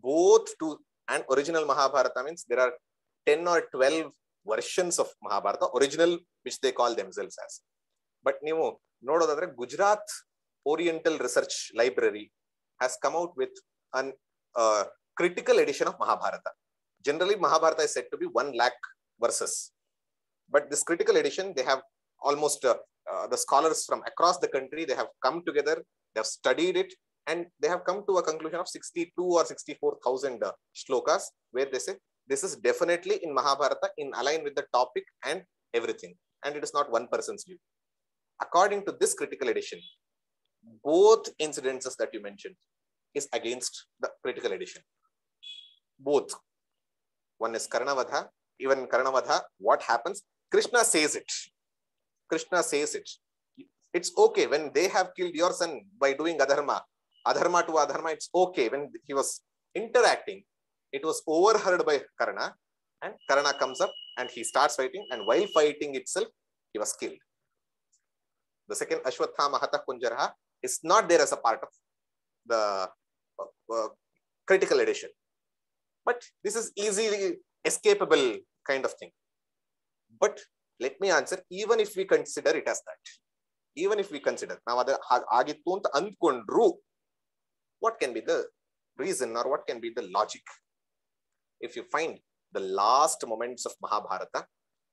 [SPEAKER 1] Both to and original Mahabharata means there are 10 or 12 versions of Mahabharata, original, which they call themselves as. But ನೀವು ನೋಡೋದಾದ್ರೆ, Gujarat Oriental Research Library has come out with an critical edition of Mahabharata. Generally, Mahabharata is said to be 1 lakh verses. But this critical edition, they have almost the scholars from across the country, they have come together, they have studied it, and they have come to a conclusion of 62 or 64,000 shlokas, where they say this is definitely in Mahabharata, in align with the topic and everything. And it is not one person's view. According to this critical edition, both incidences that you mentioned is against the critical edition. Both. One is Karnavadha. Even Karnavadha, what happens? Krishna says it. Krishna says it. It's okay when they have killed your son by doing adharma. Adharma to adharma, it's okay. When he was interacting, it was overheard by Karna, and Karna comes up and he starts fighting, and while fighting itself, he was killed. The second Ashwatthama Hatakunjaraha is not there as a part of the critical edition. But this is easily escapable kind of thing. But let me answer, even if we consider it as that, even if we consider, now agittu anta andkondru, what can be the reason or what can be the logic? If you find the last moments of Mahabharata,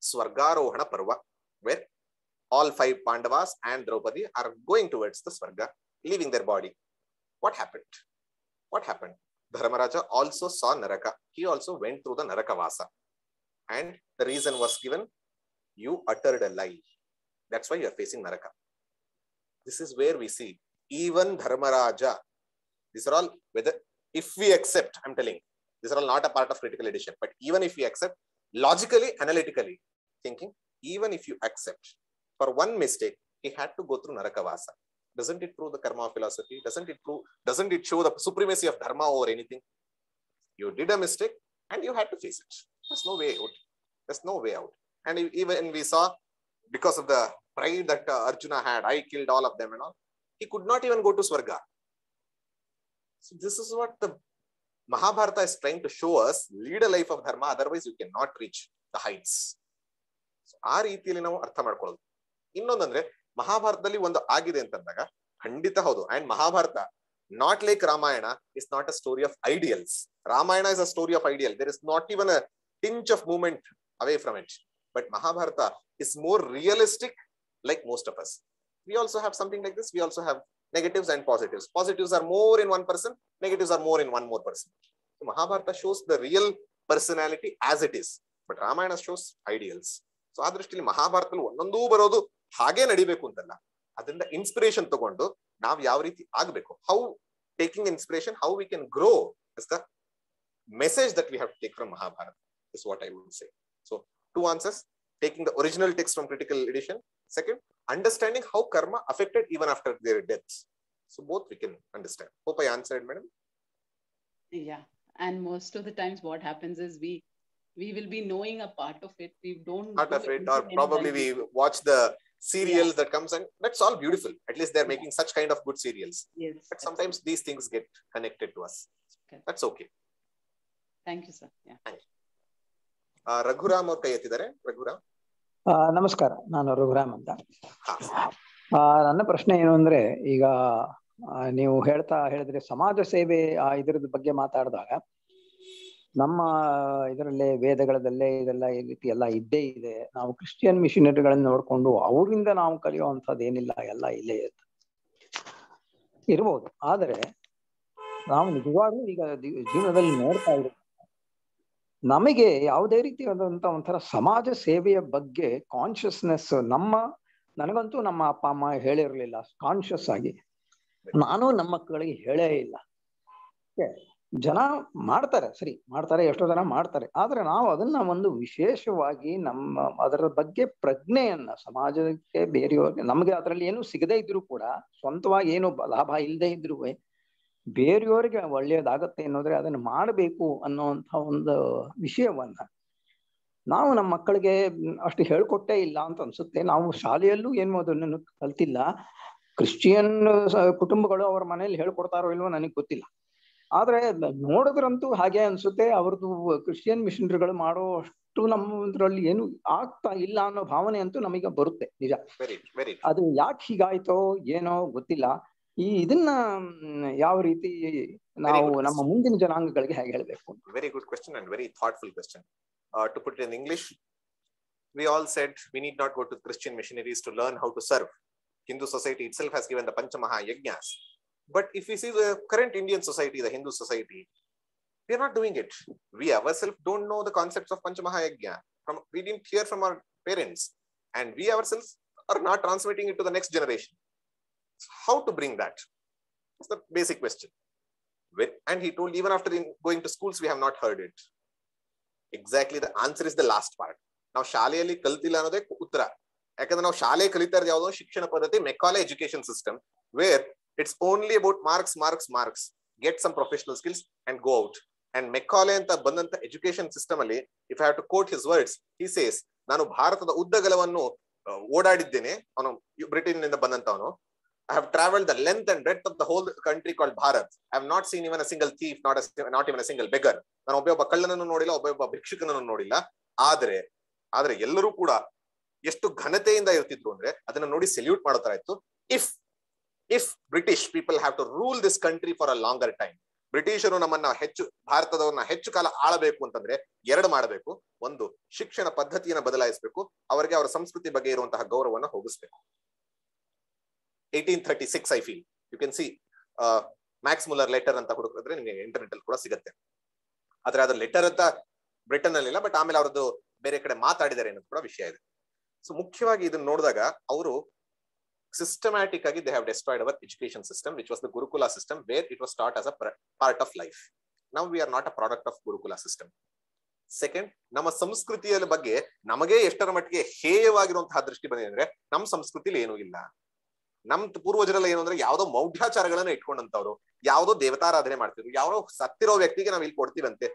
[SPEAKER 1] Swargarohana Parva, where all 5 Pandavas and Draupadi are going towards the Swarga, leaving their body. What happened? What happened? Dharmaraja also saw Naraka. He also went through the Narakavasa. And the reason was given, you uttered a lie. That's why you are facing Naraka. This is where we see even Dharmaraja. These are all, whether, if we accept, I'm telling, these are all not a part of critical edition. But even if we accept, logically, analytically thinking, even if you accept, for one mistake, he had to go through Narakavasa. Doesn't it prove the karma philosophy? Doesn't it show the supremacy of dharma over anything? You did a mistake and you had to face it. There's no way out. There's no way out. And even we saw, because of the pride that Arjuna had, I killed all of them and all, he could not even go to Swarga. So this is what the Mahabharata is trying to show us. Lead a life of dharma, otherwise you cannot reach the heights. So ಆ ರೀತಿಯಲ್ಲಿ ನಾವು ಅರ್ಥ ಮಾಡ್ಕೊಳ್ಳೋದು. ಇನ್ನೊಂದಂದ್ರೆ, ಮಹಾಭಾರತದಲ್ಲಿ ಒಂದು ಆಗಿದೆ ಅಂತಂದಾಗ ಖಂಡಿತ ಹೌದು. And Mahabharata Not like Ramayana is not a story of ideals. Ramayana is a story of ideal. There is not even a tinge of movement away from it. But Mahabharata is more realistic, like most of us. We also have something like this. We also have negatives and positives. Positives are more in one person. Negatives are more in one more person. So Mahabharata shows the real personality as it is. But Ramayana shows ideals. So ಆ ದೃಷ್ಟಿಯಲ್ಲಿ ಮಹಾಭಾರತದಲ್ಲಿ ಒಂದೊಂದೂ ಬರೋದು ಹಾಗೆ ನಡಿಬೇಕು ಅಂತಲ್ಲ, ಅದರಿಂದ ಇನ್ಸ್ಪಿರೇಷನ್ ತಗೊಂಡು ನಾವು ಯಾವ ರೀತಿ ಆಗಬೇಕು, how taking inspiration, how we can grow is the message that we have to take from Mahabharata is what I would say. So 2 answers: taking the original text from critical edition. Second, understanding how karma affected even after their deaths. So both we can understand. Hope I answered, madam.
[SPEAKER 10] Yeah, and most of the times what happens is we will be knowing a part of it. We don't
[SPEAKER 1] part of it, or probably we watch the serials that comes, and that's all beautiful. At least they're making such kind of good serials.
[SPEAKER 10] Yes,
[SPEAKER 1] but sometimes these things get connected to us. Okay. That's okay.
[SPEAKER 10] Thank you, sir. Yeah.
[SPEAKER 1] Raghuram ಅವ್ರ ಕೈ ಎತ್ತಿದ್ದಾರೆ. ರಘುರಾಮ್,
[SPEAKER 11] ನಮಸ್ಕಾರ, ನಾನು ರಘುರಾಮ್ ಅಂತ. ನನ್ನ ಪ್ರಶ್ನೆ ಏನು ಅಂದ್ರೆ, ಈಗ ನೀವು ಹೇಳಿದ್ರೆ ಸಮಾಜ ಸೇವೆ ಇದರದ ಬಗ್ಗೆ ಮಾತಾಡಿದಾಗ ನಮ್ಮ ಇದರಲ್ಲೇ ವೇದಗಳಲ್ಲೇ ಇದೆಲ್ಲ ಈ ರೀತಿ ಎಲ್ಲ ಇದ್ದೇ ಇದೆ. ನಾವು ಕ್ರಿಶ್ಚಿಯನ್ ಮಿಷನರಿಗಳನ್ನ ನೋಡ್ಕೊಂಡು ಅವರಿಂದ ನಾವು ಕಲಿಯುವಂಥದ್ದು ಏನಿಲ್ಲ, ಎಲ್ಲ ಇಲ್ಲೇ ಇರ್ಬೋದು. ಆದರೆ ನಾವು ನಿಜವಾಗ್ಲೂ ಈಗ ಜೀವನದಲ್ಲಿ ನೋಡ್ತಾ ಇದ್ದೀವಿ, ನಮಗೆ ಯಾವುದೇ ರೀತಿಯಾದಂತ ಒಂಥರ ಸಮಾಜ ಸೇವೆಯ ಬಗ್ಗೆ ಕಾನ್ಶಿಯಸ್ನೆಸ್ ನನಗಂತೂ ನಮ್ಮ ಅಪ್ಪ ಅಮ್ಮ ಹೇಳಿರ್ಲಿಲ್ಲ ಕಾನ್ಶಿಯಸ್ ಆಗಿ. ನಾನು ನಮ್ಮ ಮಕ್ಕಳಿಗೆ ಹೇಳೇ ಇಲ್ಲ. ಜನ ಮಾಡ್ತಾರೆ, ಸರಿ ಮಾಡ್ತಾರೆ, ಎಷ್ಟೋ ಜನ ಮಾಡ್ತಾರೆ, ಆದ್ರೆ ನಾವು ಅದನ್ನ ಒಂದು ವಿಶೇಷವಾಗಿ ಅದರ ಬಗ್ಗೆ ಪ್ರಜ್ಞೆಯನ್ನ ಸಮಾಜಕ್ಕೆ ಬೇರೆಯವ್ರಿಗೆ, ನಮ್ಗೆ ಅದರಲ್ಲಿ ಏನು ಸಿಗದೇ ಇದ್ರು ಕೂಡ, ಸ್ವಂತವಾಗಿ ಏನು ಲಾಭ ಇಲ್ಲದೆ ಇದ್ರು ಬೇರೆಯವರಿಗೆ ಒಳ್ಳೆಯದಾಗತ್ತೆ ಅನ್ನೋದ್ರೆ ಅದನ್ನ ಮಾಡಬೇಕು ಅನ್ನೋಂಥ ಒಂದು ವಿಷಯವನ್ನ ನಾವು ನಮ್ಮ ಮಕ್ಕಳಿಗೆ ಅಷ್ಟು ಹೇಳ್ಕೊಟ್ಟೇ ಇಲ್ಲ ಅಂತ ಅನ್ಸುತ್ತೆ. ನಾವು ಶಾಲೆಯಲ್ಲೂ ಏನು ಅದನ್ನು ಕಲ್ತಿಲ್ಲ. ಕ್ರಿಶ್ಚಿಯನ್ ಕುಟುಂಬಗಳು ಅವ್ರ ಮನೇಲಿ ಹೇಳ್ಕೊಡ್ತಾರೋ ಇಲ್ವೋ ನನಗೆ ಗೊತ್ತಿಲ್ಲ, ಆದ್ರೆ ನೋಡಿದ್ರಂತೂ ಹಾಗೆ ಅನ್ಸುತ್ತೆ. ಅವ್ರದ್ದು ಕ್ರಿಶ್ಚಿಯನ್ ಮಿಷನರಿಗಳು ಮಾಡೋ ಅಷ್ಟು ನಮ್ಮದ್ರಲ್ಲಿ ಏನು ಆಗ್ತಾ ಇಲ್ಲ ಅನ್ನೋ ಭಾವನೆ ಅಂತೂ ನಮಗೆ ಬರುತ್ತೆ. ನಿಜ, ಅದು ಯಾಕೆ ಹೀಗಾಯ್ತೋ ಏನೋ ಗೊತ್ತಿಲ್ಲ. ಇದನ್ನ ಯಾವ ರೀತಿ ನಾವು ನಮ್ಮ ಮುಂದಿನ ಜನಾಂಗಗಳಿಗೆ ಹೇಗೆ ಹೇಳಬೇಕು?
[SPEAKER 1] Very good question and very thoughtful question. To put it in English, we all said we need not go to Christian missionaries to learn how to serve. Hindu society itself has given the Panchamaha Yajnas. But if we see the current Indian society, the Hindu society, we are not doing it. We ourselves don't know the concepts of Panchamaha Yajna. We didn't hear from our parents, and we ourselves are not transmitting it to the next generation. So how to bring that? That's the basic question. And he told, even after going to schools, we have not heard it. Exactly, the answer is the last part. ನಾವು ಶಾಲೆಯಲ್ಲಿ ಕಲ್ತಿಲ್ಲ ಅನ್ನೋದೇ ಉತ್ತರ. ಯಾಕಂದ್ರೆ ನಾವು ಶಾಲೆ ಕಲಿತಾ ಇರೋದು ಯಾವುದೋ ಶಿಕ್ಷಣ ಪದ್ಧತಿ, Macaulay education system, where it's only about marks, get some professional skills and go out. And Macaulay ಅಂತ ಬಂದಂತ ಎಜುಕೇಶನ್ ಸಿಸ್ಟಮ್ ಅಲ್ಲಿ, if I have to quote his words, he says, ನಾನು ಭಾರತದ ಉದ್ದಗಲವನ್ನು ಓಡಾಡಿದ್ದೇನೆ. ಅವನು ಬ್ರಿಟನ್ ನಿಂದ ಬಂದಂತವನು. I have traveled the length and breadth of the whole country called Bharat. I have not seen even a single thief, not even a single beggar. ನಾನು ಒಬ್ಬ ಕಳ್ಳನನ್ನು ನೋಡಿಲ್ಲ, ಒಬ್ಬ ಭಿಕ್ಷುಕನನ್ನು ನೋಡಿಲ್ಲ. ಆದ್ರೆ ಎಲ್ಲರೂ ಕೂಡ ಎಷ್ಟು ಘನತೆಯಿಂದ ಇರ್ತಿದ್ರು ಅಂದ್ರೆ ಅದನ್ನ ನೋಡಿ ಸೆಲ್ಯೂಟ್ ಮಾಡೋ ತರ ಇತ್ತು. If British people have to rule this country for a longer time, ಬ್ರಿಟಿಷರು ಭಾರತದವನ್ನ ಹೆಚ್ಚು ಕಾಲ ಆಳಬೇಕು ಅಂತಂದ್ರೆ 2 ಮಾಡಬೇಕು. ಒಂದು, ಶಿಕ್ಷಣ ಪದ್ಧತಿಯನ್ನ ಬದಲಾಯಿಸಬೇಕು, ಅವರಿಗೆ ಅವರ ಸಂಸ್ಕೃತಿ ಬಗ್ಗೆ ಇರುವಂತಹ ಗೌರವವನ್ನು ಹೋಗಿಸ್ಬೇಕು. 1836 I feel you can see Max Muller letter ಅಂತ ಹುಡುಕಿದ್ರೆ ನಿಮಗೆ ಇಂಟರ್ನೆಟ್ ಅಲ್ಲಿ ಕೂಡ ಸಿಗುತ್ತೆ. ಆದ್ರೆ ಅದ್ರ ಲೆಟರ್ ಅಂತ ಬ್ರಿಟನ್ ಅಲ್ಲಿ ಇಲ್ಲ, ಬಟ್ ಆಮೇಲೆ ಅವ್ರದ್ದು ಬೇರೆ ಕಡೆ ಮಾತಾಡಿದ್ದಾರೆ ಅನ್ನೋದು ಕೂಡ ವಿಷಯ ಇದೆ. ಸೊ ಮುಖ್ಯವಾಗಿ ಇದನ್ನ ನೋಡಿದಾಗ ಅವರು ಸಿಸ್ಟಮ್ಯಾಟಿಕ್ ಆಗಿ they have destroyed our education system, which was the gurukula system, where it was taught as a part of life. Now we are not a product of gurukula system. Second, ನಮ್ಮ ಸಂಸ್ಕೃತಿಯ ಬಗ್ಗೆ ನಮಗೆ ಎಷ್ಟರ ಮಟ್ಟಿಗೆ ಹೇಯವಾಗಿರುವಂತಹ ದೃಷ್ಟಿ ಬಂದಿದೆ ಅಂದ್ರೆ, ನಮ್ಮ ಸಂಸ್ಕೃತಿಲಿ ಏನೂ ಇಲ್ಲ. ನಮ್ ಪೂರ್ವಜರೆಲ್ಲ ಏನು ಅಂದ್ರೆ ಯಾವ್ದೋ ಮೌಢ್ಯಾಚಾರಗಳನ್ನ ಇಟ್ಕೊಂಡಂತವ್ರು, ಯಾವ್ದೋ ದೇವತಾರಾಧನೆ ಮಾಡ್ತಿದ್ರು, ಯಾವ್ದೋ ಸತ್ತಿರೋ ವ್ಯಕ್ತಿಗೆ ನಾವ್ ಇಲ್ಲಿ ಕೊಡ್ತೀವಂತೆ.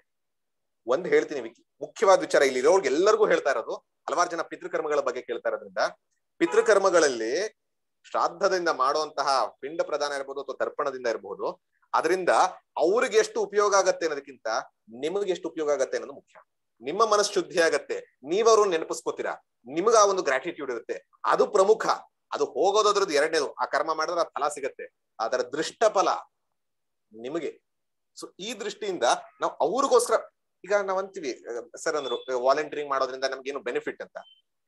[SPEAKER 1] ಒಂದ್ ಹೇಳ್ತೀನಿ, ಮುಖ್ಯವಾದ ವಿಚಾರ ಇಲ್ಲಿ ಇರೋರ್ಗೆ ಎಲ್ಲರಿಗೂ ಹೇಳ್ತಾ ಇರೋದು, ಹಲವಾರು ಜನ ಪಿತೃಕರ್ಮಗಳ ಬಗ್ಗೆ ಕೇಳ್ತಾ ಇರೋದ್ರಿಂದ, ಪಿತೃಕರ್ಮಗಳಲ್ಲಿ ಶ್ರಾದ್ದದಿಂದ ಮಾಡುವಂತಹ ಪಿಂಡ ಪ್ರದಾನ ಇರಬಹುದು ಅಥವಾ ತರ್ಪಣದಿಂದ ಇರಬಹುದು, ಅದರಿಂದ ಅವ್ರಿಗೆ ಎಷ್ಟು ಉಪಯೋಗ ಆಗತ್ತೆ ಅನ್ನೋದಕ್ಕಿಂತ ನಿಮಗೆ ಎಷ್ಟು ಉಪಯೋಗ ಆಗತ್ತೆ ಅನ್ನೋದು ಮುಖ್ಯ. ನಿಮ್ಮ ಮನಸ್ಸು ಶುದ್ಧಿ ಆಗತ್ತೆ, ನೀವವ್ರು ನೆನಪಿಸ್ಕೋತೀರಾ, ನಿಮಗ ಆ ಒಂದು ಗ್ರಾಟಿಟ್ಯೂಡ್ ಇರುತ್ತೆ, ಅದು ಪ್ರಮುಖ. ಅದು ಹೋಗೋದ್ರದ್ದು 2ನೇದು, ಆ ಕರ್ಮ ಮಾಡಿದ್ರೆ ಫಲ ಸಿಗತ್ತೆ. ಅದರ ದೃಷ್ಟ ಫಲ, ನಿಮಗೆ. ಸೊ ಈ ದೃಷ್ಟಿಯಿಂದ ನಾವು ಅವ್ರಿಗೋಸ್ಕರ ಈಗ ನಾವ್ ಅಂತೀವಿ ಸರ್ ಅಂದ್ರು ವಾಲಂಟಿಯರಿಂಗ್ ಮಾಡೋದ್ರಿಂದ ನಮ್ಗೇನು ಬೆನಿಫಿಟ್ ಅಂತ.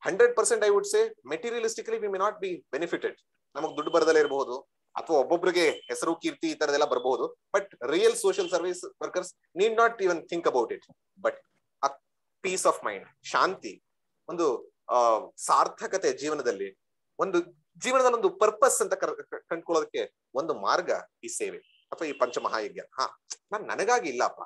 [SPEAKER 1] 100% I would say materialistically we may not be benefited. ನಮಗ್ ದುಡ್ಡು ಬರದಲ್ಲೇ ಇರಬಹುದು, ಅಥವಾ ಒಬ್ಬೊಬ್ರಿಗೆ ಹೆಸರು ಕೀರ್ತಿ ಈ ತರದೆಲ್ಲ ಬರಬಹುದು. But real social service workers need not even think about it. But a peace of mind, ಶಾಂತಿ, ಒಂದು ಸಾರ್ಥಕತೆ ಜೀವನದಲ್ಲಿ, ಒಂದು ಜೀವನದಲ್ಲಿ ಒಂದು ಪರ್ಪಸ್ ಅಂತ ಕಂಡ್ಕೊಳ್ಳೋದಕ್ಕೆ ಒಂದು ಮಾರ್ಗ ಈ ಸೇವೆ ಅಥವಾ ಈ ಪಂಚಮಹಾಯಜ್ಞ. ನಾನ್ ನನಗಾಗಿ ಇಲ್ಲಪ್ಪ,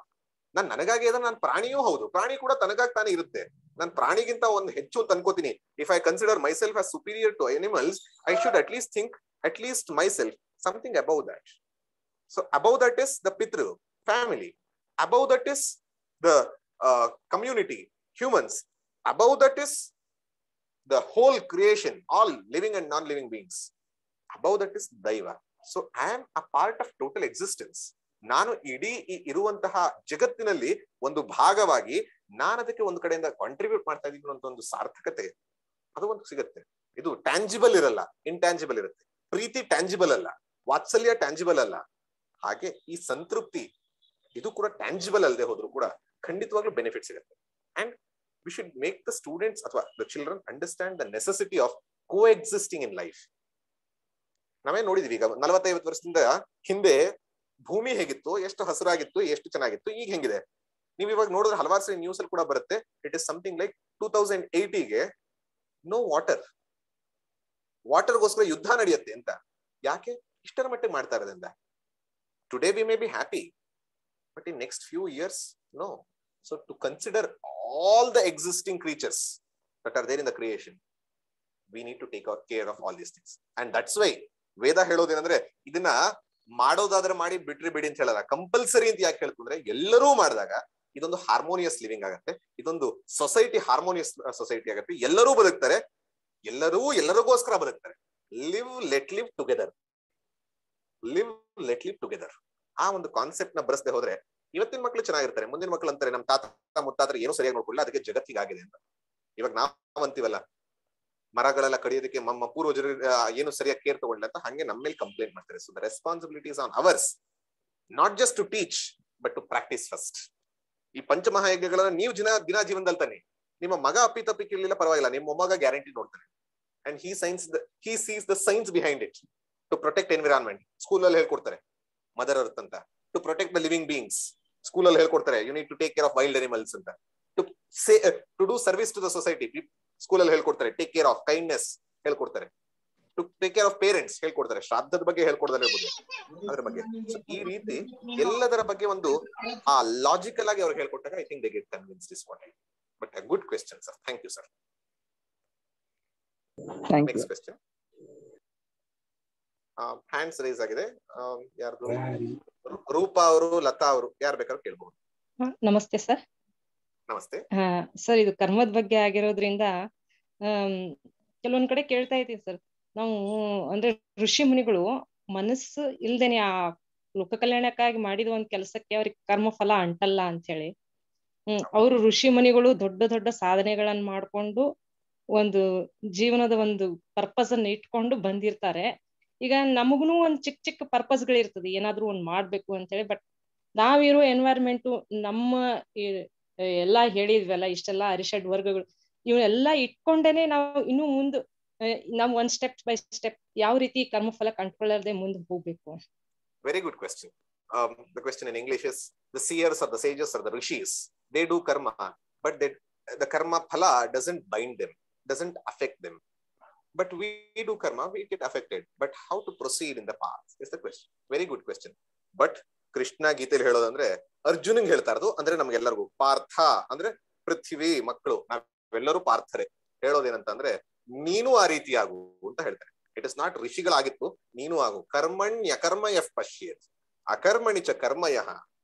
[SPEAKER 1] ನಾನ್ ನನಗಾಗಿ ಅದ ನಾನು ಪ್ರಾಣಿಯೂ ಹೌದು, ಪ್ರಾಣಿ ಕೂಡ ತನಗಾಗಿ ತಾನೇ ಇರುತ್ತೆ. ನಾನು ಪ್ರಾಣಿಗಿಂತ ಒಂದು ಹೆಚ್ಚು ಅಂತ ಅನ್ಕೋತೀನಿ. If I consider my self as superior to animals, I should at least think at least myself something above that. So above that is the pitru family, above that is the community, humans, above that is the whole creation, all living and non living beings, above that is daiva. So I am a part of total existence. ನಾನು ಇಡೀ ಇರುವಂತಹ ಜಗತ್ತಿನಲ್ಲಿ ಒಂದು ಭಾಗವಾಗಿ ನಾನು ಅದಕ್ಕೆ ಒಂದು ಕಡೆಯಿಂದ ಕಾಂಟ್ರಿಬ್ಯೂಟ್ ಮಾಡ್ತಾ ಇದ್ದೀನಿ ಅಂತ ಒಂದು ಸಾರ್ಥಕತೆ ಅದು ಒಂದು ಸಿಗುತ್ತೆ. ಇದು ಟ್ಯಾಂಜಿಬಲ್ ಇರಲ್ಲ, ಇಂಟ್ಯಾಂಜಿಬಲ್ ಇರುತ್ತೆ. ಪ್ರೀತಿ ಟ್ಯಾಂಜಿಬಲ್ ಅಲ್ಲ, ವಾತ್ಸಲ್ಯ ಟ್ಯಾಂಜಿಬಲ್ ಅಲ್ಲ. ಹಾಗೆ ಈ ಸಂತೃಪ್ತಿ ಇದು ಕೂಡ ಟ್ಯಾಂಜಿಬಲ್ ಅಲ್ಲದೆ ಹೋದ್ರು ಕೂಡ ಖಂಡಿತವಾಗ್ಲೂ ಬೆನಿಫಿಟ್ ಸಿಗುತ್ತೆ. And we should make the students ಅಥವಾ the children understand the necessity of coexisting in life. ನಾವೇ ನೋಡಿದ್ವಿ ಈಗ 40-50 ವರ್ಷದಿಂದ ಹಿಂದೆ ಭೂಮಿ ಹೇಗಿತ್ತು, ಎಷ್ಟು ಹಸಿರಾಗಿತ್ತು, ಎಷ್ಟು ಚೆನ್ನಾಗಿತ್ತು, ಈಗ ಹೆಂಗಿದೆ ನೀವು ಇವಾಗ ನೋಡಿದ್ರೆ ಹಲವಾರು ಸರಿ ನ್ಯೂಸ್ ಅಲ್ಲಿ ಕೂಡ ಬರುತ್ತೆ. ಇಟ್ ಇಸ್ ಸಮಥಿಂಗ್ ಲೈಕ್ 2080ಗೆ ನೋ ವಾಟರ್, ವಾಟರ್ಗೋಸ್ಕರ ಯುದ್ಧ ನಡೆಯುತ್ತೆ ಅಂತ. ಯಾಕೆ ಇಷ್ಟರ ಮಟ್ಟಿಗೆ ಮಾಡ್ತಾ ಇರೋದ್ರಿಂದ? Today we may be happy, but in next few years no. So to consider all the existing creatures that are there in the creation, we need to take care of all these things. And that's why Veda ಹೇಳೋದೇನಂದ್ರೆ ಇದನ್ನ ಮಾಡೋದಾದ್ರೆ ಮಾಡಿ, ಬಿಟ್ರಿ ಬಿಡಿ ಅಂತ ಹೇಳಲ್ಲ, ಕಂಪಲ್ಸರಿ ಅಂತ ಯಾಕೆ ಹೇಳ್ಕೊಂಡ್ರೆ ಎಲ್ಲರೂ ಮಾಡಿದಾಗ ಇದೊಂದು ಹಾರ್ಮೋನಿಯಸ್ ಲಿವಿಂಗ್ ಆಗುತ್ತೆ. ಇದೊಂದು ಸೊಸೈಟಿ ಹಾರ್ಮೋನಿಯಸ್ ಸೊಸೈಟಿ ಆಗುತ್ತೆ. ಎಲ್ಲರೂ ಬದುಕ್ತಾರೆ, ಎಲ್ಲರಿಗೋಸ್ಕರ ಬದುಕ್ತಾರೆ. Live let live together, live let live together. ಆ ಒಂದು ಕಾನ್ಸೆಪ್ಟ್ ನ ಬರೆಸದೆ ಹೋದ್ರೆ ಇವತ್ತಿನ ಮಕ್ಳು ಚೆನ್ನಾಗಿರ್ತಾರೆ, ಮುಂದಿನ ಮಕ್ಳು ಅಂತಾರೆ ನಮ್ಮ ತಾತ ಮುತ್ತಾದ್ರೆ ಏನೂ ಸರಿಯಾಗಿ ನೋಡ್ಕೊಳ್ಳಿ, ಅದಕ್ಕೆ ಜಗತ್ತಿಗಾಗಿದೆ ಅಂತ. ಇವಾಗ ನಾವು ಅಂತೀವಲ್ಲ ಮರಗಳೆಲ್ಲ ಕಡಿಯೋದಕ್ಕೆ ನಮ್ಮ ಪೂರ್ವಜರು ಏನು ಸರಿಯಾಗಿ ಕೇರ್ ತಗೊಳ್ಳಿ ಅಂತ, ಹಂಗೆ ನಮ್ಮ ಮೇಲೆ ಕಂಪ್ಲೇಂಟ್ ಮಾಡ್ತಾರೆ. So the responsibilities on ours, not just to teach but to practise first. ಈ ಪಂಚಮಹಾಯಜ್ಞಗಳನ್ನ ನೀವು ದಿನ ಜೀವನದಲ್ಲಿ ತಾನೆ, ನಿಮ್ಮ ಮಗ ಅಪ್ಪಿ ಕೇಳಲಿಲ್ಲ ಪರವಾಗಿಲ್ಲ, ನಿಮ್ಮ ಮೊಮ್ಮಗ ಗ್ಯಾರಂಟಿ ನೋಡ್ತಾನೆ. And he sees the science behind it. To protect environment, school ಅಲ್ಲಿ ಹೇಳ್ಕೊಡ್ತಾರೆ ಮದರ್ ಅರ್ತ್ ಅಂತ. To protect the living beings, school ಅಲ್ಲಿ ಹೇಳ್ಕೊಡ್ತಾರೆ you need to take care of wild animals ಅಂತ. To do service to the society, school ಅಲ್ಲಿ ಹೇಳ್ಕೊಡ್ತಾರೆ ಟೇಕ್ ಕೇರ್ ಆಫ್ ಕೈಂಡ್ನೆಸ್ ಹೇಳ್ಕೊಡ್ತಾರೆ. To take care of parents ಹೇಳ್ಕೊಡ್ತಾರೆ, ಶ್ರಾದ್ದದ ಬಗ್ಗೆ ಹೇಳ್ಕೊಡ್ತಾರೆ ಅದ್ರ ಬಗ್ಗೆ. ಈ ರೀತಿ ಎಲ್ಲದರ ಬಗ್ಗೆ ಒಂದು ಆ ಲಾಜಿಕಲ್ ಆಗಿ ಅವ್ರಿಗೆ ಹೇಳ್ಕೊಟ್ಟಾಗ I think they get convinced is what. But a good question sir, thank you sir. Next question, hands raise ಆಗಿದೆ. ಯಾರ್ದು? ರೂಪಾ ಅವರು, ಲತಾ ಅವರು, ಯಾರು ಬೇಕಾದ್ರೂ ಕೇಳ್ಬಹುದು.
[SPEAKER 12] ನಮಸ್ತೆ ಸರ್.
[SPEAKER 1] ನಮಸ್ತೆ
[SPEAKER 12] ಸರ್. ಇದು ಕರ್ಮದ ಬಗ್ಗೆ ಆಗಿರೋದ್ರಿಂದ ಕೆಲವೊಂದ್ ಕಡೆ ಕೇಳ್ತಾ ಇದ್ದೀವಿ ಸರ್ ನಾವು, ಅಂದ್ರೆ ಋಷಿ ಮುನಿಗಳು ಮನಸ್ಸು ಇಲ್ದೇನೆ ಆ ಲೋಕ ಕಲ್ಯಾಣಕ್ಕಾಗಿ ಮಾಡಿದ ಒಂದ್ ಕೆಲಸಕ್ಕೆ ಅವ್ರಿಗೆ ಕರ್ಮ ಫಲ ಅಂಟಲ್ಲ ಅಂತ ಹೇಳಿ ಅವರು ಋಷಿ ಮುನಿಗಳು ದೊಡ್ಡ ದೊಡ್ಡ ಸಾಧನೆಗಳನ್ನ ಮಾಡ್ಕೊಂಡು ಒಂದು ಜೀವನದ ಒಂದು ಪರ್ಪಸ್ ಅನ್ನ ಇಟ್ಕೊಂಡು ಬಂದಿರ್ತಾರೆ. ಈಗ ನಮಗುನು ಒಂದ್ ಚಿಕ್ಕ ಪರ್ಪಸ್ ಗಳಿರ್ತದೆ, ಏನಾದ್ರು ಒಂದ್ ಮಾಡ್ಬೇಕು ಅಂತ ಹೇಳಿ. ಬಟ್ ನಾವಿರೋ ಎನ್ವೈರ್ಮೆಂಟ್, ನಮ್ಮ ಎಲ್ಲಾ ಹೇಳಿದ್ವಲ್ಲ ಇಷ್ಟೆಲ್ಲಾ ಅರಿಷಡ್ ವರ್ಗಗಳು, ಇವನ್ನೆಲ್ಲಾ ಇಟ್ಕೊಂಡೇನೆ ನಾವು ಇನ್ನು ಮುಂದೆ ನಾವು ಒಂದ್ ಸ್ಟೆಪ್ ಬೈ ಸ್ಟೆಪ್ ಯಾವ ರೀತಿ ಕರ್ಮಫಲ ಕಂಟ್ಕೊಳ್ಳದೆ ಮುಂದೆ ಹೋಗ್ಬೇಕು.
[SPEAKER 1] Very good question. The question in English is, the seers or the sages or the rishis, they do karma, but the karma phala doesn't bind them, doesn't affect them. But we do karma, we get affected. But how to proceed in the path is the question. Very good question. But Krishna ಗೀತೆಯಲ್ಲಿ ಹೇಳೋದಂದ್ರೆ ಅರ್ಜುನಿಗೆ ಹೇಳ್ತಾ ಇರೋದು, ಅಂದ್ರೆ ನಮ್ಗೆಲ್ಲರಿಗೂ ಪಾರ್ಥ ಅಂದ್ರೆ ಪೃಥ್ವಿ ಮಕ್ಕಳು, ನಾವೆಲ್ಲರೂ ಪಾರ್ಥರೆ. ಹೇಳೋದೇನಂತಂದ್ರೆ ನೀನು ಆ ರೀತಿ ಆಗು ಅಂತ ಹೇಳ್ತಾರೆ. ಇಟ್ ಇಸ್ ನಾಟ್ ಋಷಿಗಳಾಗಿತ್ತು, ನೀನು ಆಗು. ಕರ್ಮಣ್ಯ ಕರ್ಮಯ ಪಶ್ಯೇತ್ ಅಕರ್ಮಣಿ ಚ ಕರ್ಮಯ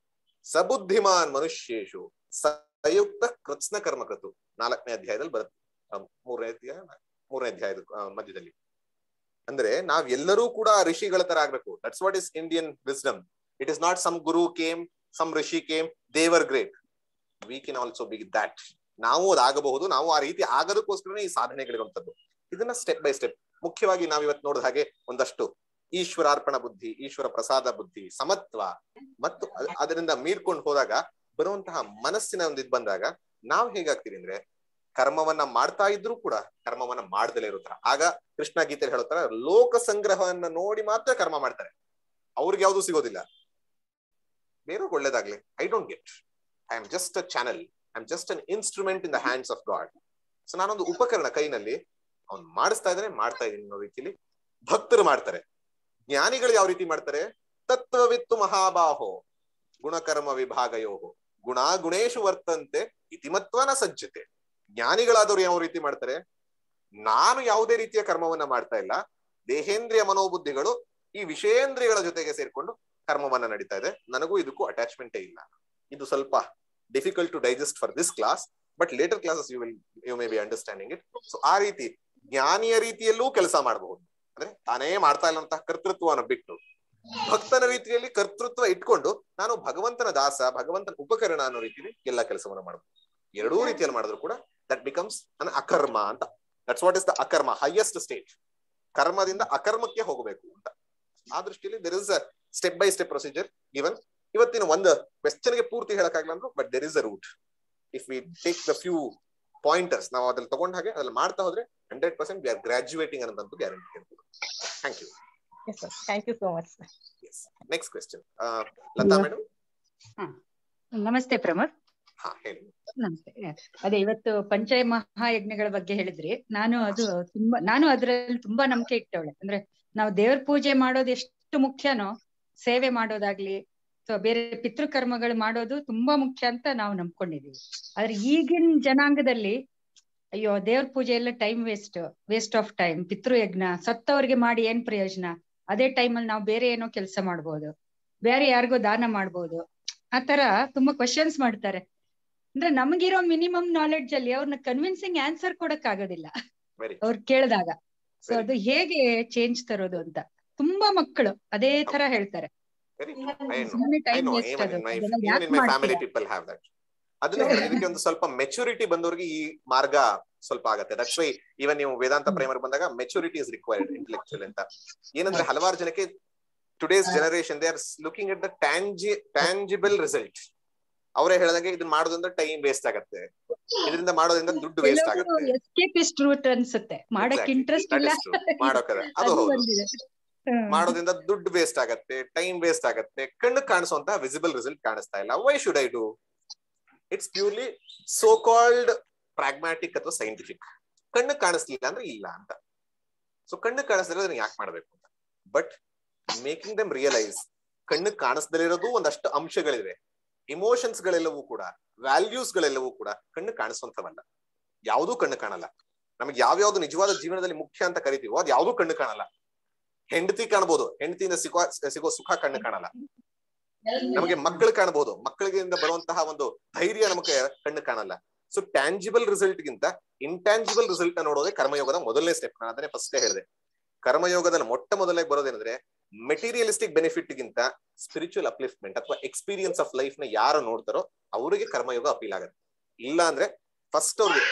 [SPEAKER 1] ಸಬುದ್ಧಿಮಾನ್ ಮನುಷ್ಯೇಶು ಸಂಯುಕ್ತ ಕೃತ್ಸ್ನ ಕರ್ಮಕೃತು. 4ನೇ ಅಧ್ಯಾಯದಲ್ಲಿ ಬರುತ್ತೆ, 3ನೇ ಅಧ್ಯಾಯದ ಮಧ್ಯದಲ್ಲಿ. ಅಂದ್ರೆ ನಾವ್ ಎಲ್ಲರೂ ಕೂಡ ಋಷಿಗಳ ತರ ಆಗ್ಬೇಕು. That's what is Indian wisdom. It is not some guru came, some rishi came, they were great. We can also be that. ನಾವು ಅದಾಗಬಹುದು, ನಾವು ಆ ರೀತಿ ಆಗೋದಕ್ಕೋಸ್ಕರನೇ ಈ ಸಾಧನೆಗಳಿರುವಂತದ್ದು. ಇದನ್ನ ಸ್ಟೆಪ್ ಬೈ ಸ್ಟೆಪ್ ಮುಖ್ಯವಾಗಿ ನಾವ್ ಇವತ್ತು ನೋಡಿದ ಹಾಗೆ ಒಂದಷ್ಟು ಈಶ್ವರಾರ್ಪಣ ಬುದ್ಧಿ, ಈಶ್ವರ ಪ್ರಸಾದ ಬುದ್ಧಿ, ಸಮತ್ವ ಮತ್ತು ಅದರಿಂದ ಮೀರ್ಕೊಂಡು ಹೋದಾಗ ಬರುವಂತಹ ಮನಸ್ಸಿನ ಒಂದು ಇದು ಬಂದಾಗ ನಾವ್ ಹೇಗಾಗ್ತೀವಿ ಅಂದ್ರೆ ಕರ್ಮವನ್ನ ಮಾಡ್ತಾ ಇದ್ರು ಕೂಡ ಕರ್ಮವನ್ನ ಮಾಡ್ದಲೇ ಇರುತ್ತಾರ. ಆಗ ಕೃಷ್ಣ ಗೀತೆಯಲ್ಲಿ ಹೇಳುತ್ತಾರ, ಲೋಕ ಸಂಗ್ರಹವನ್ನ ನೋಡಿ ಮಾತ್ರ ಕರ್ಮ ಮಾಡ್ತಾರೆ, ಅವ್ರಿಗೆ ಯಾವ್ದು ಸಿಗೋದಿಲ್ಲ. ಬೇರೆಯವ್ರಿಗೆ ಒಳ್ಳೇದಾಗ್ಲಿ, I don't get, I am just a channel, I am just an instrument in the hands of god. So ನಾನೊಂದು ಉಪಕರಣ ಕೈನಲ್ಲಿ, ಅವ್ನು ಮಾಡಿಸ್ತಾ ಇದ್ದಾನೆ, ಮಾಡ್ತಾ ಇದ್ದೀನಿ ಅನ್ನೋ ರೀತಿಯಲ್ಲಿ ಭಕ್ತರು ಮಾಡ್ತಾರೆ. ಜ್ಞಾನಿಗಳು ಯಾವ ರೀತಿ ಮಾಡ್ತಾರೆ? ತತ್ವವಿತ್ತು ಮಹಾಬಾಹೋ ಗುಣಕರ್ಮ ವಿಭಾಗಯೋಹೋ ಗುಣ ಗುಣೇಶು ವರ್ತಂತೆ ಇತಿಮತ್ವನ ಸಜ್ಜತೆ. ಜ್ಞಾನಿಗಳಾದವ್ರು ಯಾವ ರೀತಿ ಮಾಡ್ತಾರೆ? ನಾನು ಯಾವುದೇ ರೀತಿಯ ಕರ್ಮವನ್ನ ಮಾಡ್ತಾ ಇಲ್ಲ, ದೇಹೇಂದ್ರಿಯ ಮನೋಬುದ್ಧಿಗಳು ಈ ವಿಷಯೇಂದ್ರಿಯಗಳ ಜೊತೆಗೆ ಸೇರ್ಕೊಂಡು ಕರ್ಮವನ್ನ ನಡೀತಾ ಇದೆ, ನನಗೂ ಇದಕ್ಕೂ ಅಟ್ಯಾಚ್ಮೆಂಟೇ ಇಲ್ಲ. ಇದು ಸ್ವಲ್ಪ difficult to digest for this class, but later classes you may be understanding it. So ಆ ರೀತಿ ಜ್ಞಾನಿಯ ರೀತಿಯಲ್ಲೂ ಕೆಲಸ ಮಾಡಬಹುದು, ಅಂದ್ರೆ ತಾನೇ ಮಾಡ್ತಾ ಇಲ್ಲಂತಹ ಕರ್ತೃತ್ವವನ್ನು ಬಿಟ್ಟು ಭಕ್ತನ ರೀತಿಯಲ್ಲಿ ಕರ್ತೃತ್ವ ಇಟ್ಕೊಂಡು ನಾನು ಭಗವಂತನ ದಾಸ, ಭಗವಂತನ ಉಪಕರಣ ಅನ್ನೋ ರೀತಿಯಲ್ಲಿ ಎಲ್ಲ ಕೆಲಸವನ್ನು ಮಾಡಬಹುದು. ಎರಡೂ ರೀತಿಯಲ್ಲಿ ಮಾಡಿದ್ರು ಕೂಡ ದಟ್ ಬಿಕಮ್ಸ್ ಅನ್ ಅಕರ್ಮ ಅಂತ. That's what is the akarma, highest stage. ಕರ್ಮದಿಂದ ಅಕರ್ಮಕ್ಕೆ ಹೋಗಬೇಕು ಅಂತ. ಆ ದೃಷ್ಟಿಯಲ್ಲಿ there is a step by step procedure given. ಇವತ್ತಿನ ಒಂದು ಕ್ವೆಶ್ಚನ್ ಗೆ ಪೂರ್ತಿ ಹೇಳಕ್ಕಾಗಲ್ಲ ಅಂದ್ರು, but there is a root. If we take the few pointers, ನಾವು ಅದ್ರಲ್ಲಿ ತಗೊಂಡ ಹಾಗೆ ಅದ್ರಲ್ಲಿ ಮಾಡ್ತಾ ಹೋದ್ರೆ 100% ವಿ ಆರ್ ಗ್ರಾಜುಯೇಟಿಂಗ್ ಅನ್ನೋದಂತೂ ಗ್ಯಾರಂಟಿ ಇರ್ಬೋದು. Thank you.
[SPEAKER 13] Thank you so much.
[SPEAKER 1] Next question Latha madam.
[SPEAKER 13] ನಮಸ್ತೆ ಪ್ರಮೋದ್.
[SPEAKER 1] ಹಾ ಹೇಳಿ.
[SPEAKER 13] ನಮಸ್ತೆ. ಅದೇ ಇವತ್ತು ಪಂಚ ಮಹಾಯಜ್ಞಗಳ ಬಗ್ಗೆ ಹೇಳಿದ್ರಿ. ನಾನು ಅದ್ರಲ್ಲಿ ತುಂಬಾ ನಂಬಿಕೆ ಇಟ್ಟವಳೆ. ಅಂದ್ರೆ ನಾವು ದೇವ್ರ ಪೂಜೆ ಮಾಡೋದು ಎಷ್ಟು ಮುಖ್ಯನೋ, ಸೇವೆ ಮಾಡೋದಾಗ್ಲಿ ಅಥವಾ ಬೇರೆ ಪಿತೃಕರ್ಮಗಳು ಮಾಡೋದು ತುಂಬಾ ಮುಖ್ಯ ಅಂತ ನಾವು ನಂಬ್ಕೊಂಡಿದೀವಿ. ಆದ್ರೆ ಈಗಿನ ಜನಾಂಗದಲ್ಲಿ ಅಯ್ಯೋ ದೇವ್ರ ಪೂಜೆ ಎಲ್ಲ ಟೈಮ್ ವೇಸ್ಟ್ ಆಫ್ ಟೈಮ್, ಪಿತೃಯಜ್ಞ ಸತ್ತವ್ರಿಗೆ ಮಾಡಿ ಏನ್ ಪ್ರಯೋಜನ, ಅದೇ ಟೈಮಲ್ಲಿ ನಾವು ಬೇರೆ ಏನೋ ಕೆಲಸ ಮಾಡ್ಬೋದು, ಬೇರೆ ಯಾರಿಗೋ ದಾನ ಮಾಡ್ಬೋದು, ಆತರ ತುಂಬಾ ಕ್ವಶನ್ಸ್ ಮಾಡ್ತಾರೆ. ಅಂದ್ರೆ ನಮಗಿರೋ ಮಿನಿಮಮ್ ನಾಲೆಡ್ಜ್ ಅಲ್ಲಿ ಅವ್ರನ್ನ ಕನ್ವಿನ್ಸಿಂಗ್ ಆನ್ಸರ್ ಕೊಡಕ್ ಆಗೋದಿಲ್ಲ ಅವ್ರು ಕೇಳಿದಾಗ. ಸೊ ಅದು ಹೇಗೆ ಚೇಂಜ್ ತರೋದು ಅಂತ ತುಂಬಾ ಮಕ್ಕಳು ಅದೇ ತರ ಹೇಳ್ತಾರೆ.
[SPEAKER 1] ಅದಕ್ಕೆ ಒಂದು ಸ್ವಲ್ಪ ಮೆಚುರಿಟಿ ಬಂದವ್ರಿಗೆ ಈ ಮಾರ್ಗ ಸ್ವಲ್ಪ ಆಗತ್ತೆ. ದಟ್ಸ್ ವೈ ಇವನ್ ನೀವು ವೇದಾಂತ ಪ್ರೈಮರ್ ಬಂದಾಗ ಮೆಚುರಿಟಿ ಇಸ್ ರಿಕ್ವೈರ್ಡ್ ಇಂಟೆಲೆಕ್ಚುಯಲ್ ಅಂತ. ಏನಂದ್ರೆ ಹಲವಾರು ಜನಕ್ಕೆ today's generation they are looking at the tangible result. ಅವರೇ ಹೇಳಿದಂಗೆ ಇದನ್ನ ಮಾಡೋದ್ರಿಂದ ಟೈಮ್ ವೇಸ್ಟ್ ಆಗತ್ತೆ, ಇದರಿಂದ ಮಾಡೋದ್ರಿಂದ ದುಡ್ಡು ವೇಸ್ಟ್ ಆಗತ್ತೆ,
[SPEAKER 13] ಎಸ್ಕೇಪಿಸ್ಟ್ ರೂಟ್ ಅನ್ಸುತ್ತೆ, ಮಾಡಕ್ ಇಂಟ್ರೆಸ್ಟ್ ಇಲ್ಲ,
[SPEAKER 1] ಮಾಡೋಕದ ಅದು ಹೌದು. ಮಾಡೋದ್ರಿಂದ ದುಡ್ಡು ವೇಸ್ಟ್ ಆಗತ್ತೆ, ಟೈಮ್ ವೇಸ್ಟ್ ಆಗತ್ತೆ, ಕಣ್ಣು ಕಾಣಿಸುವಂತಹ ವಿಸಿಬಲ್ ರಿಸಲ್ಟ್ ಕಾಣಿಸ್ತಾ ಇಲ್ಲ. Why should I do? It's purely so called pragmatic ಅಥವಾ ಸೈಂಟಿಫಿಕ್. ಕಣ್ಣು ಕಾಣಿಸ್ಲಿಲ್ಲ ಅಂದ್ರೆ ಇಲ್ಲ ಅಂತ. ಸೊ ಕಣ್ಣು ಕಾಣಿಸ್ದಿರೋ ಅದನ್ನ ಯಾಕೆ ಮಾಡ್ಬೇಕು ಅಂತ. ಬಟ್ ಮೇಕಿಂಗ್ ದೆಮ್ ರಿಯಲೈಸ್ ಕಣ್ಣು ಕಾಣಿಸ್ದಲ್ಲಿರೋದು ಒಂದಷ್ಟು ಅಂಶಗಳಿವೆ. ಇಮೋಷನ್ಸ್ ಗಳೆಲ್ಲವೂ ಕೂಡ, ವ್ಯಾಲ್ಯೂಸ್ ಗಳೆಲ್ಲವೂ ಕೂಡ ಕಣ್ಣು ಕಾಣಿಸುವಂತವಲ್ಲ. ಯಾವುದೂ ಕಣ್ಣು ಕಾಣಲ್ಲ. ನಮಗೆ ಯಾವ್ಯಾವ್ದು ನಿಜವಾದ ಜೀವನದಲ್ಲಿ ಮುಖ್ಯ ಅಂತ ಕರಿತೀವೋ ಅದು ಯಾವುದೂ ಕಣ್ಣು ಕಾಣಲ್ಲ. ಹೆಂಡತಿ ಕಾಣಬಹುದು, ಹೆಂಡತಿಯಿಂದ ಸಿಗೋ ಸುಖ ಕಣ್ಣು ಕಾಣಲ್ಲ. ನಮಗೆ ಮಕ್ಕಳು ಕಾಣಬಹುದು, ಮಕ್ಕಳಿಂದ ಬರುವಂತಹ ಒಂದು ಧೈರ್ಯ ನಮಗೆ ಕಣ್ಣು ಕಾಣಲ್ಲ. ಸೊ ಟ್ಯಾಂಜಿಬಲ್ ರಿಸಲ್ಟ್ ಗಿಂತ ಇಂಟ್ಯಾಂಜಿಬಲ್ ರಿಸಲ್ಟ್ ನೋಡೋದೇ ಕರ್ಮಯೋಗದ ಮೊದಲನೇ ಸ್ಟೆಪ್. ನಾನು ಅದನ್ನೇ ಫಸ್ಟ್ ಹೇಳಿದೆ. ಕರ್ಮಯೋಗದಲ್ಲಿ ಮೊದಲೇ ಬರೋದೇನಂದ್ರೆ ಮೆಟೀರಿಯಲಿಸ್ಟಿಕ್ ಬೆನಿಫಿಟ್ ಗಿಂತ ಸ್ಪಿರಿಚುವಲ್ ಅಪ್ಲಿಫ್ಟ್ಮೆಂಟ್ ಅಥವಾ ಎಕ್ಸ್ಪೀರಿಯನ್ಸ್ ಆಫ್ ಲೈಫ್ ನ ಯಾರು ನೋಡ್ತಾರೋ ಅವರಿಗೆ ಕರ್ಮಯೋಗ ಅಪೀಲ್ ಆಗುತ್ತೆ. ಇಲ್ಲ ಅಂದ್ರೆ ಫಸ್ಟ್ ಅವ್ರಿಗೆ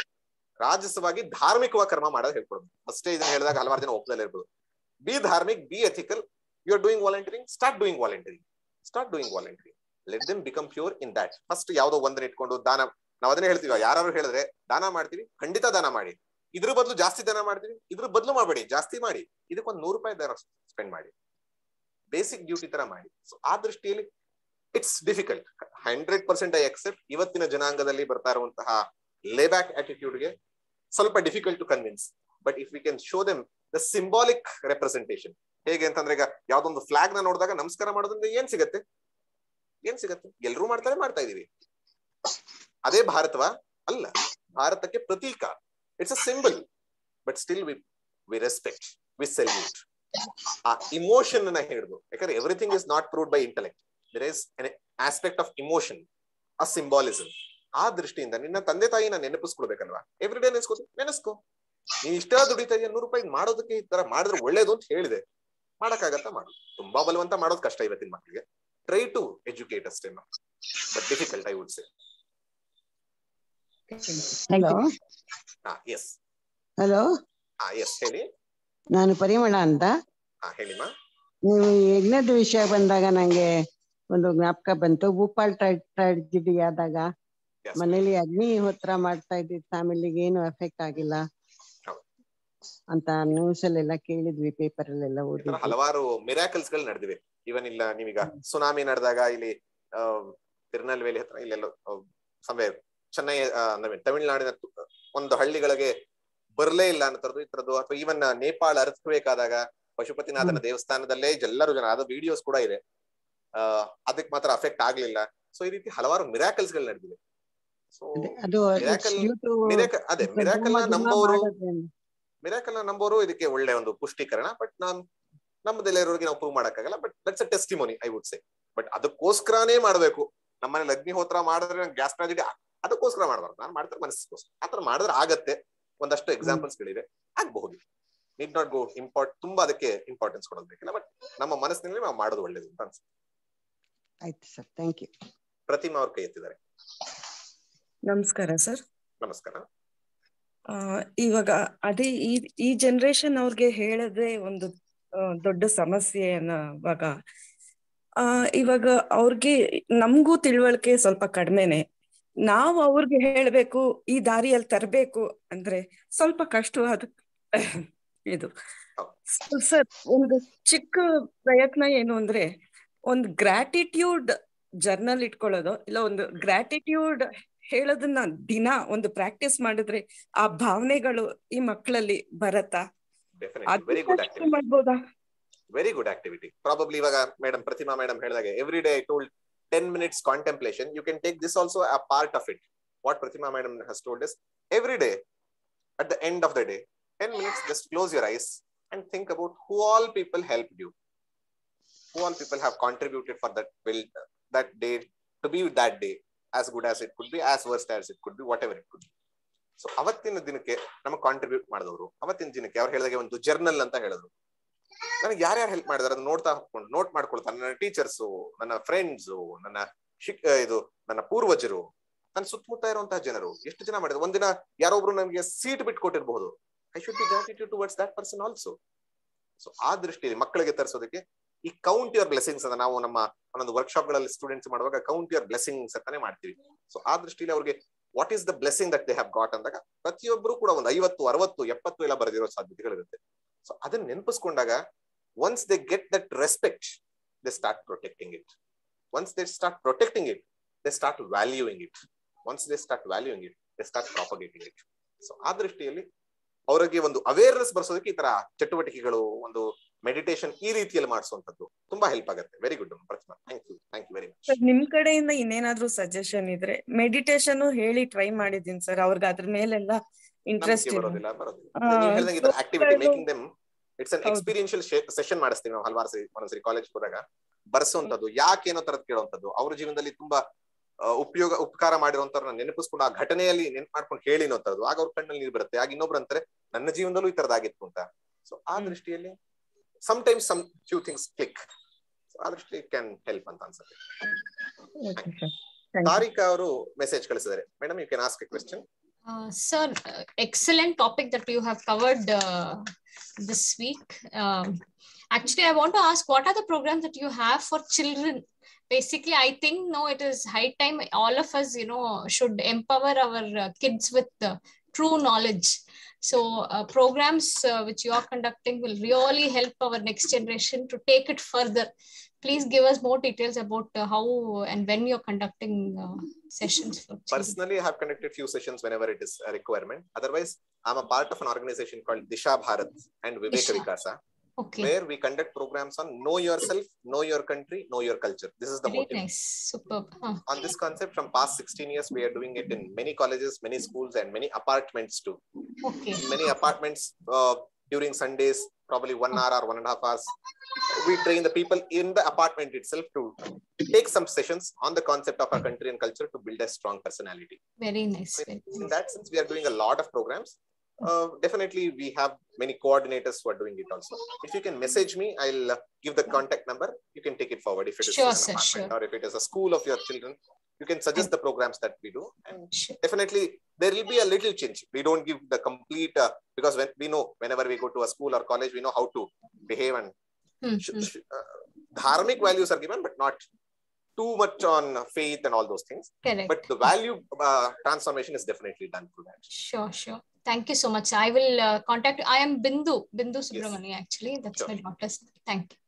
[SPEAKER 1] ರಾಜಸವಾಗಿ ಧಾರ್ಮಿಕವಾಗಿ ಕರ್ಮ ಮಾಡೋದು ಹೇಳ್ಕೊಡ್ಬೇಕು. ಫಸ್ಟೇ ಇದನ್ನ ಹೇಳಿದಾಗ ಹಲವಾರು ಜನ ಒಪ್ಪದಲ್ಲೇ ಇರ್ಬೋದು. Be dharmik, be ethical. You are doing volunteering, start doing volunteering. Let them become pure in that. First ಯಾವ್ದೋ ಒಂದನ್ನ ಇಟ್ಕೊಂಡು ದಾನ, ನಾವ್ ಅದನ್ನೇ ಹೇಳ್ತೀವಿ. ಯಾರು ಹೇಳಿದ್ರೆ ದಾನ ಮಾಡ್ತೀವಿ, ಖಂಡಿತ ದಾನ ಮಾಡಿ. ಇದ್ರ ಬದಲು ಜಾಸ್ತಿ ದಾನ ಮಾಡ್ತೀವಿ, ಇದ್ರ ಬದಲು ಮಾಡಬೇಡಿ, ಜಾಸ್ತಿ ಮಾಡಿ. ಇದಕ್ಕೊಂದು 100 ರೂಪಾಯಿ ದಾನ ಸ್ಪೆಂಡ್ ಮಾಡಿ, ಬೇಸಿಕ್ ಡ್ಯೂಟಿ ತರ ಮಾಡಿ. ಸೊ ಆ ದೃಷ್ಟಿಯಲ್ಲಿ ಇಟ್ಸ್ ಡಿಫಿಕಲ್ಟ್. 100% I accept. ಇವತ್ತಿನ ಜನಾಂಗದಲ್ಲಿ ಬರ್ತಾ ಇರುವಂತಹ ಲೇಬ್ಯಾಕ್ ಆಟಿಟ್ಯೂಡ್ಗೆ ಸ್ವಲ್ಪ difficult to convince. But if we can show them the symbolic representation. ಹೇಗೆ ಅಂತಂದ್ರೆ ಈಗ ಯಾವ್ದೊಂದು ಫ್ಲಾಗ್ ನ ನೋಡಿದಾಗ ನಮಸ್ಕಾರ ಮಾಡೋದ್ರಿಂದ ಏನ್ ಸಿಗತ್ತೆ? ಎಲ್ರೂ ಮಾಡ್ತಾ ಇದೀವಿ. ಅದೇ ಭಾರತವಾ? ಅಲ್ಲ. ಭಾರತಕ್ಕೆ ಪ್ರತೀಕ, it's a symbol. But still we respect, we salute. ಆ ಇಮೋಷನ್ ಅನ್ನ ಹಿಡಿದು, ಯಾಕಂದ್ರೆ everything is not proved by intellect. There is an aspect of emotion, a symbolism. ಆ ದೃಷ್ಟಿಯಿಂದ ನಿನ್ನ ತಂದೆ ತಾಯಿನ ನೆನಪಿಸ್ಕೊಳ್ಬೇಕಲ್ವಾ? Every day ನೆನೆಸ್ಕೋ. ನೀನ್ ಇಷ್ಟ ದುಡಿತಾ ಇದೆಯಾ, 100 ರೂಪಾಯಿ ಮಾಡೋದಕ್ಕೆ ಈ ತರ ಮಾಡಿದ್ರೆ ಒಳ್ಳೇದು ಅಂತ ಹೇಳಿದೆ. ಮಾಡಕ್ಕಾಗತ್ತಾ? ಮಾಡು. ತುಂಬಾ ಬಲವಂತ ಮಾಡೋದು ಕಷ್ಟ ಇವತ್ತಿನ ಮಕ್ಕಳಿಗೆ. ಟ್ರೈ ಟು ಎಜುಕೇಟ್ ಅಷ್ಟೇ, but difficult I would say.
[SPEAKER 14] Hello.
[SPEAKER 1] Yes
[SPEAKER 14] hello.
[SPEAKER 1] Yes ಹೇಳಿ.
[SPEAKER 14] ನಾನು ಪರಿಮಳ ಅಂತ.
[SPEAKER 1] ಹೇಳಿಮ್ಮ.
[SPEAKER 14] ನೀವು ಯಜ್ಞದ ವಿಷಯ ಬಂದಾಗ ನಂಗೆ ಒಂದು ಜ್ಞಾಪಕ ಬಂತು. ಭೂಪಾಲ್ ಟ್ರಾಜಿಡಿ ಆದಾಗ ಮನೇಲಿ ಅಗ್ನಿಹೋತ್ರ ಮಾಡ್ತಾ ಇದ್ದಿದ್ ಫ್ಯಾಮಿಲಿಗೆ ಏನು ಎಫೆಕ್ಟ್ ಆಗಿಲ್ಲ ಅಂತ ನ್ಯೂಸ್ ಅಲ್ಲೆಲ್ಲ ಕೇಳಿದ್ವಿ, ಪೇಪರ್ ಅಲ್ಲೆಲ್ಲ ಓದಿದ್ವಿ.
[SPEAKER 1] ಹಲವಾರು ಮಿರಾಕಲ್ಸ್ ಗಳು ನಡೆದಿವೆ. ಇವನ್ ಇಲ್ಲ ನೀವೀಗ ಸುನಾಮಿ ನಡೆದಾಗ ಇಲ್ಲಿ ತಿರುನಲ್ವೇಲಿ ಹತ್ರ ಇಲ್ಲೆಲ್ಲ ಸಮಯ ಚೆನ್ನೈ ತಮಿಳುನಾಡಿನ ಒಂದು ಹಳ್ಳಿಗಳಿಗೆ ಬರ್ಲೇ ಇಲ್ಲ ಅನ್ನೋದು ಈ ತರದ್ದು. ಅಥವಾ ಈವನ್ ನೇಪಾಳ ಅರ್ಥಕ್ವೇಕ್ ಪಶುಪತಿನಾಥನ ದೇವಸ್ಥಾನದಲ್ಲೇ ಎಲ್ಲರೂ ಜನ ಅದ ವಿಡಿಯೋಸ್ ಕೂಡ ಇದೆ. ಅದಕ್ಕೆ ಮಾತ್ರ ಅಫೆಕ್ಟ್ ಆಗ್ಲಿಲ್ಲ. ಸೊ ಈ ರೀತಿ ಹಲವಾರು ಮಿರಾಕಲ್ಸ್ ಗಳು ನಡೆದಿವೆ. ಸೊ ಮಿರಾಕಲ್ ನಂಬೋರು ಇದಕ್ಕೆ ಒಳ್ಳೆ ಒಂದು ಪುಷ್ಟೀಕರಣ. ಬಟ್ ನಮ್ಮದೆಲ್ಲರಿಗೆ ನಾವು ಪ್ರೂವ್ ಮಾಡಕ್ಕಾಗಲ್ಲ. But that's a testimony I would say. But ಅದಕ್ಕೋಸ್ಕರನೇ ಮಾಡ್ಬೇಕು. ನಮ್ಮನೇಲಿ ಅಗ್ನಿಹೋತ್ರ ಮಾಡಿದ್ರೆ ಗ್ಯಾಸ್ ಟ್ರಾಜಿಡಿ ಅದಕ್ಕೋಸ್ಕರ ಮಾಡಬಾರ್ದು. ನಾನು ಮಾಡ್ತಾರೆ ಮನಸ್ಸಿಗೋಸ್ಕರ. ಆತರ ಮಾಡಿದ್ರೆ ಆಗತ್ತೆ. ಒಂದಷ್ಟು ಎಕ್ಸಾಂಪಲ್ಸ್ ಗಳಿವೆ, ಆಗಬಹುದು. ನೀಡ್ ನಾಟ್ ಗೋ ತುಂಬಾ ಅದಕ್ಕೆ ಇಂಪಾರ್ಟೆನ್ಸ್ ಕೊಡೋದು ಬೇಕಿಲ್ಲ. ಬಟ್ ನಮ್ಮ ಮನಸ್ಸಿನಲ್ಲಿ ನಾವು ಮಾಡೋದು ಒಳ್ಳೇದು ಅಂತ ಅನ್ಸುತ್ತೆ.
[SPEAKER 14] ಆಯ್ತು ಸರ್, ಥ್ಯಾಂಕ್ ಯು.
[SPEAKER 1] ಪ್ರತಿಮಾ ಅವ್ರ ಕೈ ಎತ್ತಿದ್ದಾರೆ.
[SPEAKER 15] ನಮಸ್ಕಾರ ಸರ್.
[SPEAKER 1] ನಮಸ್ಕಾರ.
[SPEAKER 15] ಇವಾಗ ಅದೇ ಈ ಜನರೇಷನ್ ಅವ್ರಿಗೆ ಹೇಳದೆ ಒಂದು ದೊಡ್ಡ ಸಮಸ್ಯೆಯನ್ನ ಇವಾಗ ಅವ್ರಿಗೆ ನಮಗೂ ತಿಳುವಳಿಕೆ ಸ್ವಲ್ಪ ಕಡಿಮೆನೆ. ನಾವು ಅವ್ರಿಗೆ ಹೇಳ್ಬೇಕು, ಈ ದಾರಿಯಲ್ಲಿ ತರಬೇಕು ಅಂದ್ರೆ ಸ್ವಲ್ಪ ಕಷ್ಟವಾದ ಇದು. ಸರ್, ಒಂದು ಚಿಕ್ಕ ಪ್ರಯತ್ನ ಏನು ಅಂದ್ರೆ ಒಂದು ಗ್ರಾಟಿಟ್ಯೂಡ್ ಜರ್ನಲ್ ಇಟ್ಕೊಳ್ಳೋದು, ಇಲ್ಲ ಒಂದು ಗ್ರಾಟಿಟ್ಯೂಡ್ ಹೇಳೋದನ್ನ ದಿನ ಒಂದು ಪ್ರಾಕ್ಟೀಸ್ ಮಾಡಿದ್ರೆ ಆ ಭಾವನೆಗಳು ಈ ಮಕ್ಕಳಲ್ಲಿ ಬರತ್ತಾ? ಮಾಡ್ಬೋದಾ?
[SPEAKER 1] Very good activity. ಪ್ರಾಬಬ್ಲಿ ಇವಾಗ ಮೇಡಮ್ ಪ್ರತಿಮಾ ಮೇಡಮ್ ಹೇಳಿದಾಗೆ every day I told 10 minutes contemplation. You can take this also a part of it. What Pratima madam has told us, every day at the end of the day 10 minutes, just close your eyes and think about who all people helped you, who all people have contributed for that day to be that day as good as it could be, as worst as it could be, whatever it could be. So ಅವತ್ತಿನ ದಿನಕ್ಕೆ ನಮಗೆ ಕಾಂಟ್ರಿಬ್ಯೂಟ್ ಮಾಡಿದವರು, ಅವತ್ತಿನ ದಿನಕ್ಕೆ ಅವ್ರು ಹೇಳಿದಾಗೆ ಒಂದು ಜರ್ನಲ್ ಅಂತ ಹೇಳಿದ್ರು. ನನಗೆ ಯಾರ್ಯಾರು ಹೆಲ್ಪ್ ಮಾಡಿದಾರೆ ಅದನ್ನ ನೋಟ್ ಮಾಡ್ಕೊಳ್ತಾರೆ. ನನ್ನ ಟೀಚರ್ಸು, ನನ್ನ ಫ್ರೆಂಡ್ಸು, ನನ್ನ ಪೂರ್ವಜರು, ನನ್ನ ಸುತ್ತಮುತ್ತ ಇರುವಂತಹ ಜನರು, ಎಷ್ಟು ಜನ ಮಾಡಿದ್ರು. ಒಂದಿನ ಯಾರೊಬ್ರು ನಮಗೆ ಸೀಟ್ ಬಿಟ್ಟು ಕೊಟ್ಟಿರಬಹುದು. I should be gratitude towards that person also. So ಆ ದೃಷ್ಟಿಯಲ್ಲಿ ಮಕ್ಕಳಿಗೆ ತರಿಸೋದಕ್ಕೆ ಈ ಕೌಂಟ್ ಯುವರ್ ಬ್ಲೆಸಿಂಗ್ಸ್ ಅಂತ ನಾವು ನಮ್ಮ ಒಂದೊಂದು ವರ್ಕ್ಶಾಪ್ ಗಳಲ್ಲಿ ಸ್ಟೂಡೆಂಟ್ಸ್ ಮಾಡುವಾಗ ಕೌಂಟ್ ಯುವರ್ ಬ್ಲೆಸಿಂಗ್ಸ್ ಅಂತಾನೆ ಮಾಡ್ತೀವಿ. ಸೊ ಆ ದೃಷ್ಟಿಯಲ್ಲಿ ಅವ್ರಿಗೆ what is the blessing that they have got ಅಂದಾಗ ಪ್ರತಿಯೊಬ್ಬರು ಕೂಡ ಒಂದು 50, 60, 70 ಎಲ್ಲ ಬರೆದಿರೋ ಸಾಧ್ಯತೆಗಳಿರುತ್ತೆ. ಸೊ ಅದನ್ನ ನೆನಪಿಸ್ಕೊಂಡಾಗ once they get that respect, they start protecting it. Once they start protecting it, they start valuing it. Once they start valuing it, they start propagating it. So ಆ ದೃಷ್ಟಿಯಲ್ಲಿ ಅವರಿಗೆ ಒಂದು ಅವೇರ್ನೆಸ್ ಬರ್ಸೋದಕ್ಕೆ ಈ ತರ ಚಟುವಟಿಕೆಗಳು, ಒಂದು ಮೆಡಿಟೇಷನ್ ಈ ರೀತಿಯಲ್ಲಿ ಮಾಡಿಸುವಂತದ್ದು ತುಂಬಾ ಹೆಲ್ಪ್ ಆಗುತ್ತೆ. Very good Prathima, thank you very much.
[SPEAKER 15] ನಿಮ್ ಕಡೆಯಿಂದ ಇನ್ನೇನಾದ್ರೂ ಸಜೆಷನ್ ಇದ್ರೆ? ಮೆಡಿಟೇಷನ್ ಹೇಳಿ ಟ್ರೈ ಮಾಡಿದೀನಿ ಸರ್, ಅವ್ರಿಗೆ ಅದ್ರ ಮೇಲೆಲ್ಲ ಇಂಟ್ರೆಸ್ಟ್
[SPEAKER 1] ಬರೋದಿಲ್ಲ. ನೀವು ಹೇಳಿದಂಗೆ activity making them it's an experiential session ಮಾಡಿಸ್ತೀವಿ ನಾವು ಹಲವಾರು ಸರಿ. ಒಂದೊಂದ್ಸರಿ ಕಾಲೇಜ್ ಹೋದಾಗ ಬರ್ಸುವಂತದ್ದು, ಯಾಕೇನೋ ತರದ್ ಕೇಳುವಂತದ್ದು, ಅವ್ರ ಜೀವನದಲ್ಲಿ ತುಂಬಾ ಉಪಕಾರ ಮಾಡಿರುವಂತವ್ರನ್ನ ನೆನಪಿಸ್ಕೊಂಡು ಆ ಘಟನೆಯಲ್ಲಿ ನೆನಪು ಮಾಡ್ಕೊಂಡು ಹೇಳಿನೋ ತರದ್ದು, ಆಗ ಅವ್ರ ಕಣ್ಣಲ್ಲಿ ನೀರು ಬರುತ್ತೆ. ಆಗ ಇನ್ನೊಬ್ರು ಅಂತಾರೆ ನನ್ನ ಜೀವನದಲ್ಲೂ ಈ ತರದಾಗಿತ್ತು ಅಂತ. ಸೊ ಆ ದೃಷ್ಟಿಯಲ್ಲಿ sometimes some few things click. So ಆ ದೃಷ್ಟಿ ಕ್ಯಾನ್ ಹೆಲ್ಪ್ ಅಂತ ಅನ್ಸುತ್ತೆ. ತಾರಿಕಾ ಅವರು ಮೆಸೇಜ್ ಕಳಿಸಿದ್ದಾರೆ. Madam, you can ask a question.
[SPEAKER 16] Sir, excellent topic that you have covered this week. Actually, I want to ask, what are the programs that you have for children? Basically, I think now it is high time all of us, should empower our kids with true knowledge. So programs which you are conducting will really help our next generation to take it further. Please give us more details about how and when you're conducting sessions for children.
[SPEAKER 1] Personally, I have conducted few sessions whenever it is a requirement. Otherwise, I'm a part of an organization called Disha Bharat and Vivek Vikasa, where we conduct programs on know yourself, know your country, know your culture. This is the
[SPEAKER 16] Very
[SPEAKER 1] motive.
[SPEAKER 16] nice. Superb.
[SPEAKER 1] On this concept, from past 16 years, we are doing it in many colleges, many schools, and many apartments too.
[SPEAKER 16] Okay.
[SPEAKER 1] In many apartments, during Sundays, probably 1 hour or 1.5 hours, we train the people in the apartment itself to take some sessions on the concept of our country and culture to build a strong personality.
[SPEAKER 16] Very nice.
[SPEAKER 1] In that sense, we are doing a lot of programs. Definitely, we have many coordinators who are doing it also. If you can message me, I'll give the contact number. You can take it forward. If it is an apartment or if it is a school of your children, you can suggest the programs that we do. And definitely, there will be a little change. We don't give the complete, because when we know whenever we go to a school or college, we know how to behave and Dharmic values are given, but not too much on faith and all those things.
[SPEAKER 16] Correct.
[SPEAKER 1] But the value transformation is definitely done through that.
[SPEAKER 16] Sure. Thank you so much. I will contact you. I am Bindu Subramani, actually. That's my daughter's. Thank you.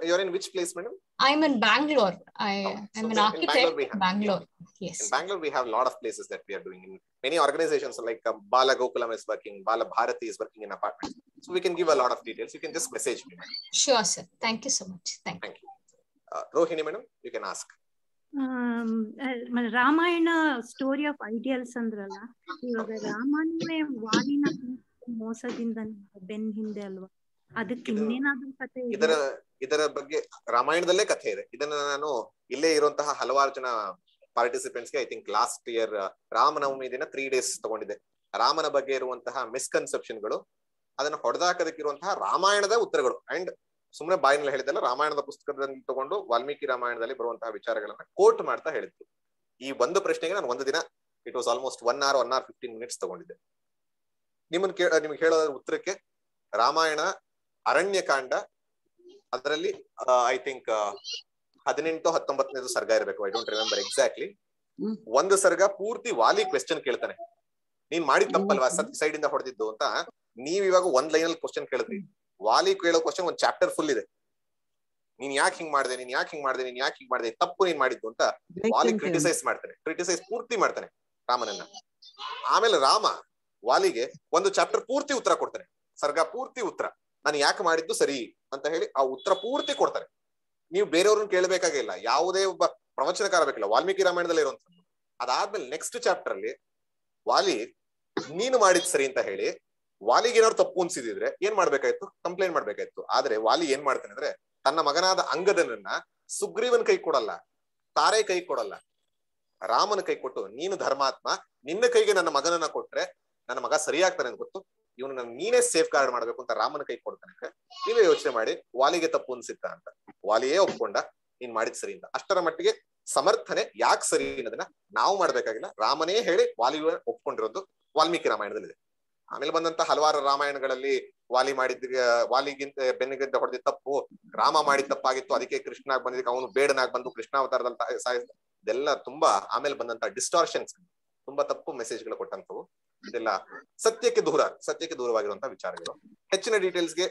[SPEAKER 1] You're in which place, madam?
[SPEAKER 16] I'm in Bangalore. I'm an architect in Bangalore. Yes.
[SPEAKER 1] In Bangalore, we have a lot of places that we are doing. In many organizations like Bala Gokulam is working, Bala Bharati is working in apartments. So we can give a lot of details. You can just message me.
[SPEAKER 16] Sure, sir. Thank you so much. Thank you.
[SPEAKER 1] Rohini, madam, you can ask.
[SPEAKER 17] Ramayana story of ideals ಅಂದ್ರಲ್ಲ, ಇವಾಗ ರಾಮನೇ ವಾಲಿನ ಮೋಸದಿಂದ ಬೆನ್ ಹಿಂದೆ ಅಲ್ವಾ, ಅದಕ್ಕೆ ಇನ್ನೇನಾದ್ರೂ ಕಥೆ
[SPEAKER 1] ಇದರ ಬಗ್ಗೆ ರಾಮಾಯಣದಲ್ಲೇ ಕಥೆ ಇದೆ. ಇದನ್ನ ನಾನು ಇಲ್ಲೇ ಇರುವಂತಹ ಹಲವಾರು ಜನ ಪಾರ್ಟಿಸಿಪೆಂಟ್ಸ್ ಗೆ I think last year Ramanavami ದಿನ 3 days ತಗೊಂಡಿದೆ. ರಾಮನ ಬಗ್ಗೆ ಇರುವಂತಹ ಮಿಸ್ಕನ್ಸೆಪ್ಷನ್ ಗಳು, ಅದನ್ನ ಹೊಡೆದಾಕದಕ್ಕಿರುವಂತಹ ರಾಮಾಯಣದ ಉತ್ತರಗಳು. ಅಂಡ್ ಸುಮ್ಮನೆ ಬಾಯಿನಲ್ಲಿ ಹೇಳಿದಲ್ಲ, ರಾಮಾಯಣದ ಪುಸ್ತಕದಲ್ಲಿ ತಗೊಂಡು ವಾಲ್ಮೀಕಿ ರಾಮಾಯಣದಲ್ಲಿ ಬರುವಂತಹ ವಿಚಾರಗಳನ್ನ ಕೋಟ್ ಮಾಡ್ತಾ ಹೇಳಿದ್ರು. ಈ ಒಂದು ಪ್ರಶ್ನೆಗೆ ನಾನು ಒಂದು ದಿನ it was almost 1 hour 15 minutes ತಗೊಂಡಿದ್ದೆ. ನಿಮ್ಗೆ ಹೇಳೋದ್ರ ಉತ್ತರಕ್ಕೆ ರಾಮಾಯಣ ಅರಣ್ಯಕಾಂಡ, ಅದರಲ್ಲಿ ಐ ಥಿಂಕ್ 18-19 ಸರ್ಗ ಇರಬೇಕು, ಐ ಡೋಂಟ್ ರಿಮೆಂಬರ್ ಎಕ್ಸಾಕ್ಟ್ಲಿ. ಒಂದು ಸರ್ಗ ಪೂರ್ತಿ ವಾಲಿ ಕ್ವೆಶ್ಚನ್ ಕೇಳ್ತಾನೆ, ನೀನ್ ಮಾಡಿದ್ ತಪ್ಪಲ್ವಾ ಸೈಡ್ ಇಂದ ಹೊಡೆದಿದ್ದು ಅಂತ. ನೀವ್ ಇವಾಗ ಒಂದ್ ಲೈನ್ ಅಲ್ಲಿ ಕ್ವಶನ್ ಕೇಳಿದ್ರಿ, ವಾಲಿ ಕೇಳೋ ಕ್ವಶನ್ ಒಂದ್ ಚಾಪ್ಟರ್ ಫುಲ್ ಇದೆ. ನೀನ್ ಯಾಕೆ ಹಿಂಗ್ ಮಾಡಿದೆ, ನೀನ್ ಯಾಕೆ ಹಿಂಗ್ ಮಾಡಿದೆ, ತಪ್ಪು ನೀನ್ ಮಾಡಿದ್ದು ಅಂತ ವಾಲಿ ಕ್ರಿಟಿಸೈಸ್ ಪೂರ್ತಿ ಮಾಡ್ತಾನೆ ರಾಮನನ್ನ. ಆಮೇಲೆ ರಾಮ ವಾಲಿಗೆ ಒಂದು ಚಾಪ್ಟರ್ ಪೂರ್ತಿ ಉತ್ತರ ಕೊಡ್ತಾನೆ, ಸರ್ಗ ಪೂರ್ತಿ ಉತ್ತರ, ನಾನು ಯಾಕೆ ಮಾಡಿದ್ದು ಸರಿ ಅಂತ ಹೇಳಿ ಆ ಉತ್ತರ ಪೂರ್ತಿ ಕೊಡ್ತಾರೆ. ನೀವು ಬೇರೆಯವ್ರನ್ನ ಕೇಳಬೇಕಾಗಿಲ್ಲ, ಯಾವುದೇ ಒಬ್ಬ ಪ್ರವಚನಕಾರ ಬೇಕಿಲ್ಲ, ವಾಲ್ಮೀಕಿ ರಾಮಾಯಣದಲ್ಲಿ ಇರುವಂತದ್ದು. ಅದಾದ್ಮೇಲೆ ನೆಕ್ಸ್ಟ್ ಚಾಪ್ಟರ್ ಅಲ್ಲಿ ವಾಲಿ ನೀನು ಮಾಡಿದ್ ಸರಿ ಅಂತ ಹೇಳಿ ವಾಲಿಗೆ ಏನಾದ್ರು ತಪ್ಪು ಅನ್ಸಿದ್ರೆ ಏನ್ ಮಾಡ್ಬೇಕಾಯ್ತು, ಕಂಪ್ಲೇಂಟ್ ಮಾಡ್ಬೇಕಾಯ್ತು. ಆದ್ರೆ ವಾಲಿ ಏನ್ ಮಾಡ್ತಾನೆ ಅಂದ್ರೆ, ತನ್ನ ಮಗನಾದ ಅಂಗದನನ್ನ ಸುಗ್ರೀವನ್ ಕೈ ಕೊಡಲ್ಲ, ತಾರೆ ಕೈ ಕೊಡಲ್ಲ, ರಾಮನ ಕೈ ಕೊಟ್ಟು, ನೀನು ಧರ್ಮಾತ್ಮ, ನಿನ್ನ ಕೈಗೆ ನನ್ನ ಮಗನನ್ನ ಕೊಟ್ರೆ ನನ್ನ ಮಗ ಸರಿಯಾಗ್ತಾನೆ ಅಂತ ಗೊತ್ತು, ಇವನು ನೀನೇ ಸೇಫ್ ಗಾರ್ಡ್ ಮಾಡ್ಬೇಕು ಅಂತ ರಾಮನ ಕೈ ಕೊಡ್ತಾನೆ. ನೀವೇ ಯೋಚನೆ ಮಾಡಿ, ವಾಲಿಗೆ ತಪ್ಪು ಅನ್ಸಿತ್ತ ಅಂತ. ವಾಲಿಯೇ ಒಪ್ಕೊಂಡ ನೀನ್ ಮಾಡಿದ್ ಸರಿ ಅಂತ. ಅಷ್ಟರ ಮಟ್ಟಿಗೆ ಸಮರ್ಥನೆ ಯಾಕೆ ಸರಿ ಅನ್ನೋದನ್ನ ನಾವು ಮಾಡ್ಬೇಕಾಗಿಲ್ಲ, ರಾಮನೇ ಹೇಳಿ ವಾಲಿ ಒಪ್ಕೊಂಡಿರೋದು ವಾಲ್ಮೀಕಿ ರಾಮಾಯಣದಲ್ಲಿದೆ. ಆಮೇಲೆ ಬಂದಂತ ಹಲವಾರು ರಾಮಾಯಣಗಳಲ್ಲಿ ವಾಲಿಗಿಂತ ಬೆನ್ನಿಗಿಂತ ಹೊಡೆದ ತಪ್ಪು ರಾಮ ಮಾಡಿದ ತಪ್ಪಾಗಿತ್ತು, ಅದಕ್ಕೆ ಕೃಷ್ಣಾಗ್ ಬಂದಿದ್ದಕ್ಕೆ ಅವನು ಬೇಡನಾಗ್ ಬಂದು ಕೃಷ್ಣಾವತಾರದಲ್ಲಿ ಸಾಯಿಸಿದ, ಇದೆಲ್ಲ ತುಂಬಾ ಆಮೇಲೆ ಬಂದಂತ ಡಿಸ್ಟಾರ್ಷನ್ಸ್, ತುಂಬಾ ತಪ್ಪು ಮೆಸೇಜ್ಗಳು ಕೊಟ್ಟಂತವು. ಇದೆಲ್ಲ ಸತ್ಯಕ್ಕೆ ದೂರವಾಗಿರುವಂತಹ ವಿಚಾರಗಳು. ಹೆಚ್ಚಿನ ಡೀಟೇಲ್ಸ್ಗೆ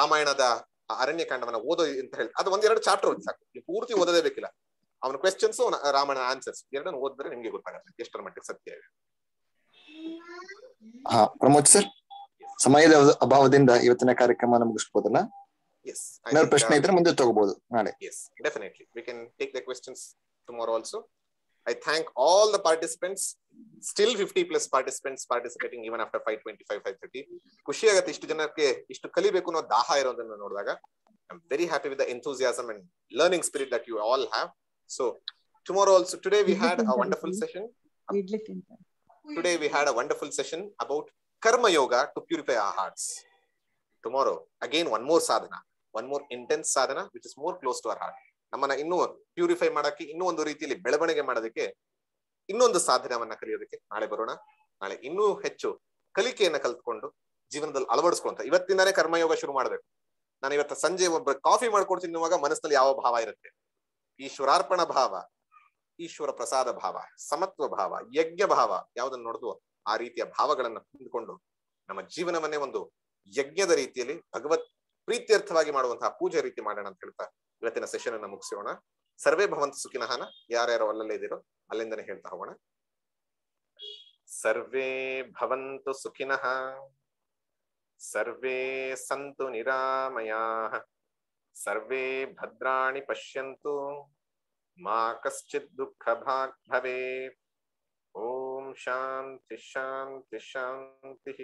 [SPEAKER 1] ರಾಮಾಯಣದ ಅರಣ್ಯಕಾಂಡವನ್ನ ಓದೋ ಅಂತ ಹೇಳಿ, ಅದು 1-2 ಚಾಪ್ಟರ್ ಓದಿ ಸಾಕು, ನೀವು ಪೂರ್ತಿ ಓದೋದೇ ಬೇಕಿಲ್ಲ. ಅವನ ಕ್ವೆಶ್ಚನ್ಸ್, ರಾಮನ ಆನ್ಸರ್ಸ್ ಎರಡನ್ನು ಓದಿದ್ರೆ ನಿಮ್ಗೆ ಗೊತ್ತಾಗುತ್ತೆ ಎಷ್ಟರ ಮಟ್ಟಿಗೆ ಸತ್ಯ ಇದೆ.
[SPEAKER 18] ಪ್ರಮೋದ್ ಸರ್, ಸಮಯದ ಅಭಾವದಿಂದ ಇವತ್ತಿನ ಕಾರ್ಯಕ್ರಮ ಮುಗಿಸ್ಬೋದಲ್ಲ? ಏನಾದ್ರು ಪ್ರಶ್ನೆ ಇದ್ರೆ ಮುಂದೆ ತಗೋಬಹುದು ನಾಳೆ.
[SPEAKER 1] Yes, definitely. We can take the questions tomorrow also. I thank all the participants. Still 50+ participants participating even after 5:25, 5:30. ಖುಷಿ ಆಗುತ್ತೆ ಇಷ್ಟು ಜನಕ್ಕೆ ಇಷ್ಟು ಕಲಿಬೇಕು ಅನ್ನೋ ದಾಹ ಇರೋದನ್ನ ನೋಡಿದಾಗ. I'm very happy with the enthusiasm and learning spirit that you all have. So tomorrow also, today we had a wonderful session. Today we had a wonderful session about karma yoga to purify our hearts. Tomorrow again one more sadhana, one more intense sadhana which is more close to our heart. ನಮ್ಮನ್ನ ಇನ್ನೂ ಪ್ಯೂರಿಫೈ ಮಾಡಕ್ಕೆ, ಇನ್ನೂ ಒಂದು ರೀತಿಯಲ್ಲಿ ಬೆಳವಣಿಗೆ ಮಾಡೋದಕ್ಕೆ, ಇನ್ನೊಂದು ಸಾಧನವನ್ನ ಕಲಿಯೋದಕ್ಕೆ ನಾಳೆ ಬರೋಣ. ನಾಳೆ ಇನ್ನೂ ಹೆಚ್ಚು ಕಲಿಕೆಯನ್ನ ಕಲ್ತ್ಕೊಂಡು ಜೀವನದಲ್ಲಿ ಅಳವಡಿಸ್ಕೊಂತ ಇವತ್ತಿಂದಾನೇ ಕರ್ಮಯೋಗ ಶುರು ಮಾಡ್ಬೇಕು. ನಾನು ಇವತ್ತು ಸಂಜೆ ಒಬ್ಬ ಕಾಫಿ ಮಾಡ್ಕೊಡ್ತೀನಿ ಅನ್ನುವಾಗ ಮನಸ್ಸಿನಲ್ಲಿ ಯಾವ ಭಾವ ಇರುತ್ತೆ? ಈಶ್ವರಾರ್ಪಣ ಭಾವ, ಈಶ್ವರ ಪ್ರಸಾದ ಭಾವ, ಸಮತ್ವ ಭಾವ, ಯಜ್ಞ ಭಾವ, ಯಾವುದನ್ನು ನೋಡಿದ್ವು ಆ ರೀತಿಯ ಭಾವಗಳನ್ನ ಹೊಂದಿಕೊಂಡು ನಮ್ಮ ಜೀವನವನ್ನೇ ಒಂದು ಯಜ್ಞದ ರೀತಿಯಲ್ಲಿ ಭಗವತ್ ಪ್ರೀತ್ಯರ್ಥವಾಗಿ ಮಾಡುವಂತಹ ಪೂಜೆ ರೀತಿ ಮಾಡೋಣ ಅಂತ ಹೇಳ್ತಾ ಇವತ್ತಿನ ಸೆಷನ್ ಅನ್ನ ಮುಗಿಸೋಣ. ಸರ್ವೇ ಭವಂತು ಸುಖಿನಃ. ಯಾರ್ಯಾರು ಅಲ್ಲಲ್ಲೇ ಇದ್ದೀರೋ ಅಲ್ಲಿಂದನೇ ಹೇಳ್ತಾ ಹೋಗೋಣ. ಸರ್ವೇ ಭವಂತು ಸುಖಿನಃ, ಸರ್ವೇ ಸಂತು ನಿರಾಮಯಾಃ, ಸರ್ವೇ ಭದ್ರಾಣಿ ಪಶ್ಯಂತು, ಮಾ ಕಶ್ಚಿತ್ ದುಃಖ ಭಾಗ್ ಭವೇತ್. ಓಂ ಶಾಂತಿ ಶಾಂತಿ ಶಾಂತಿ.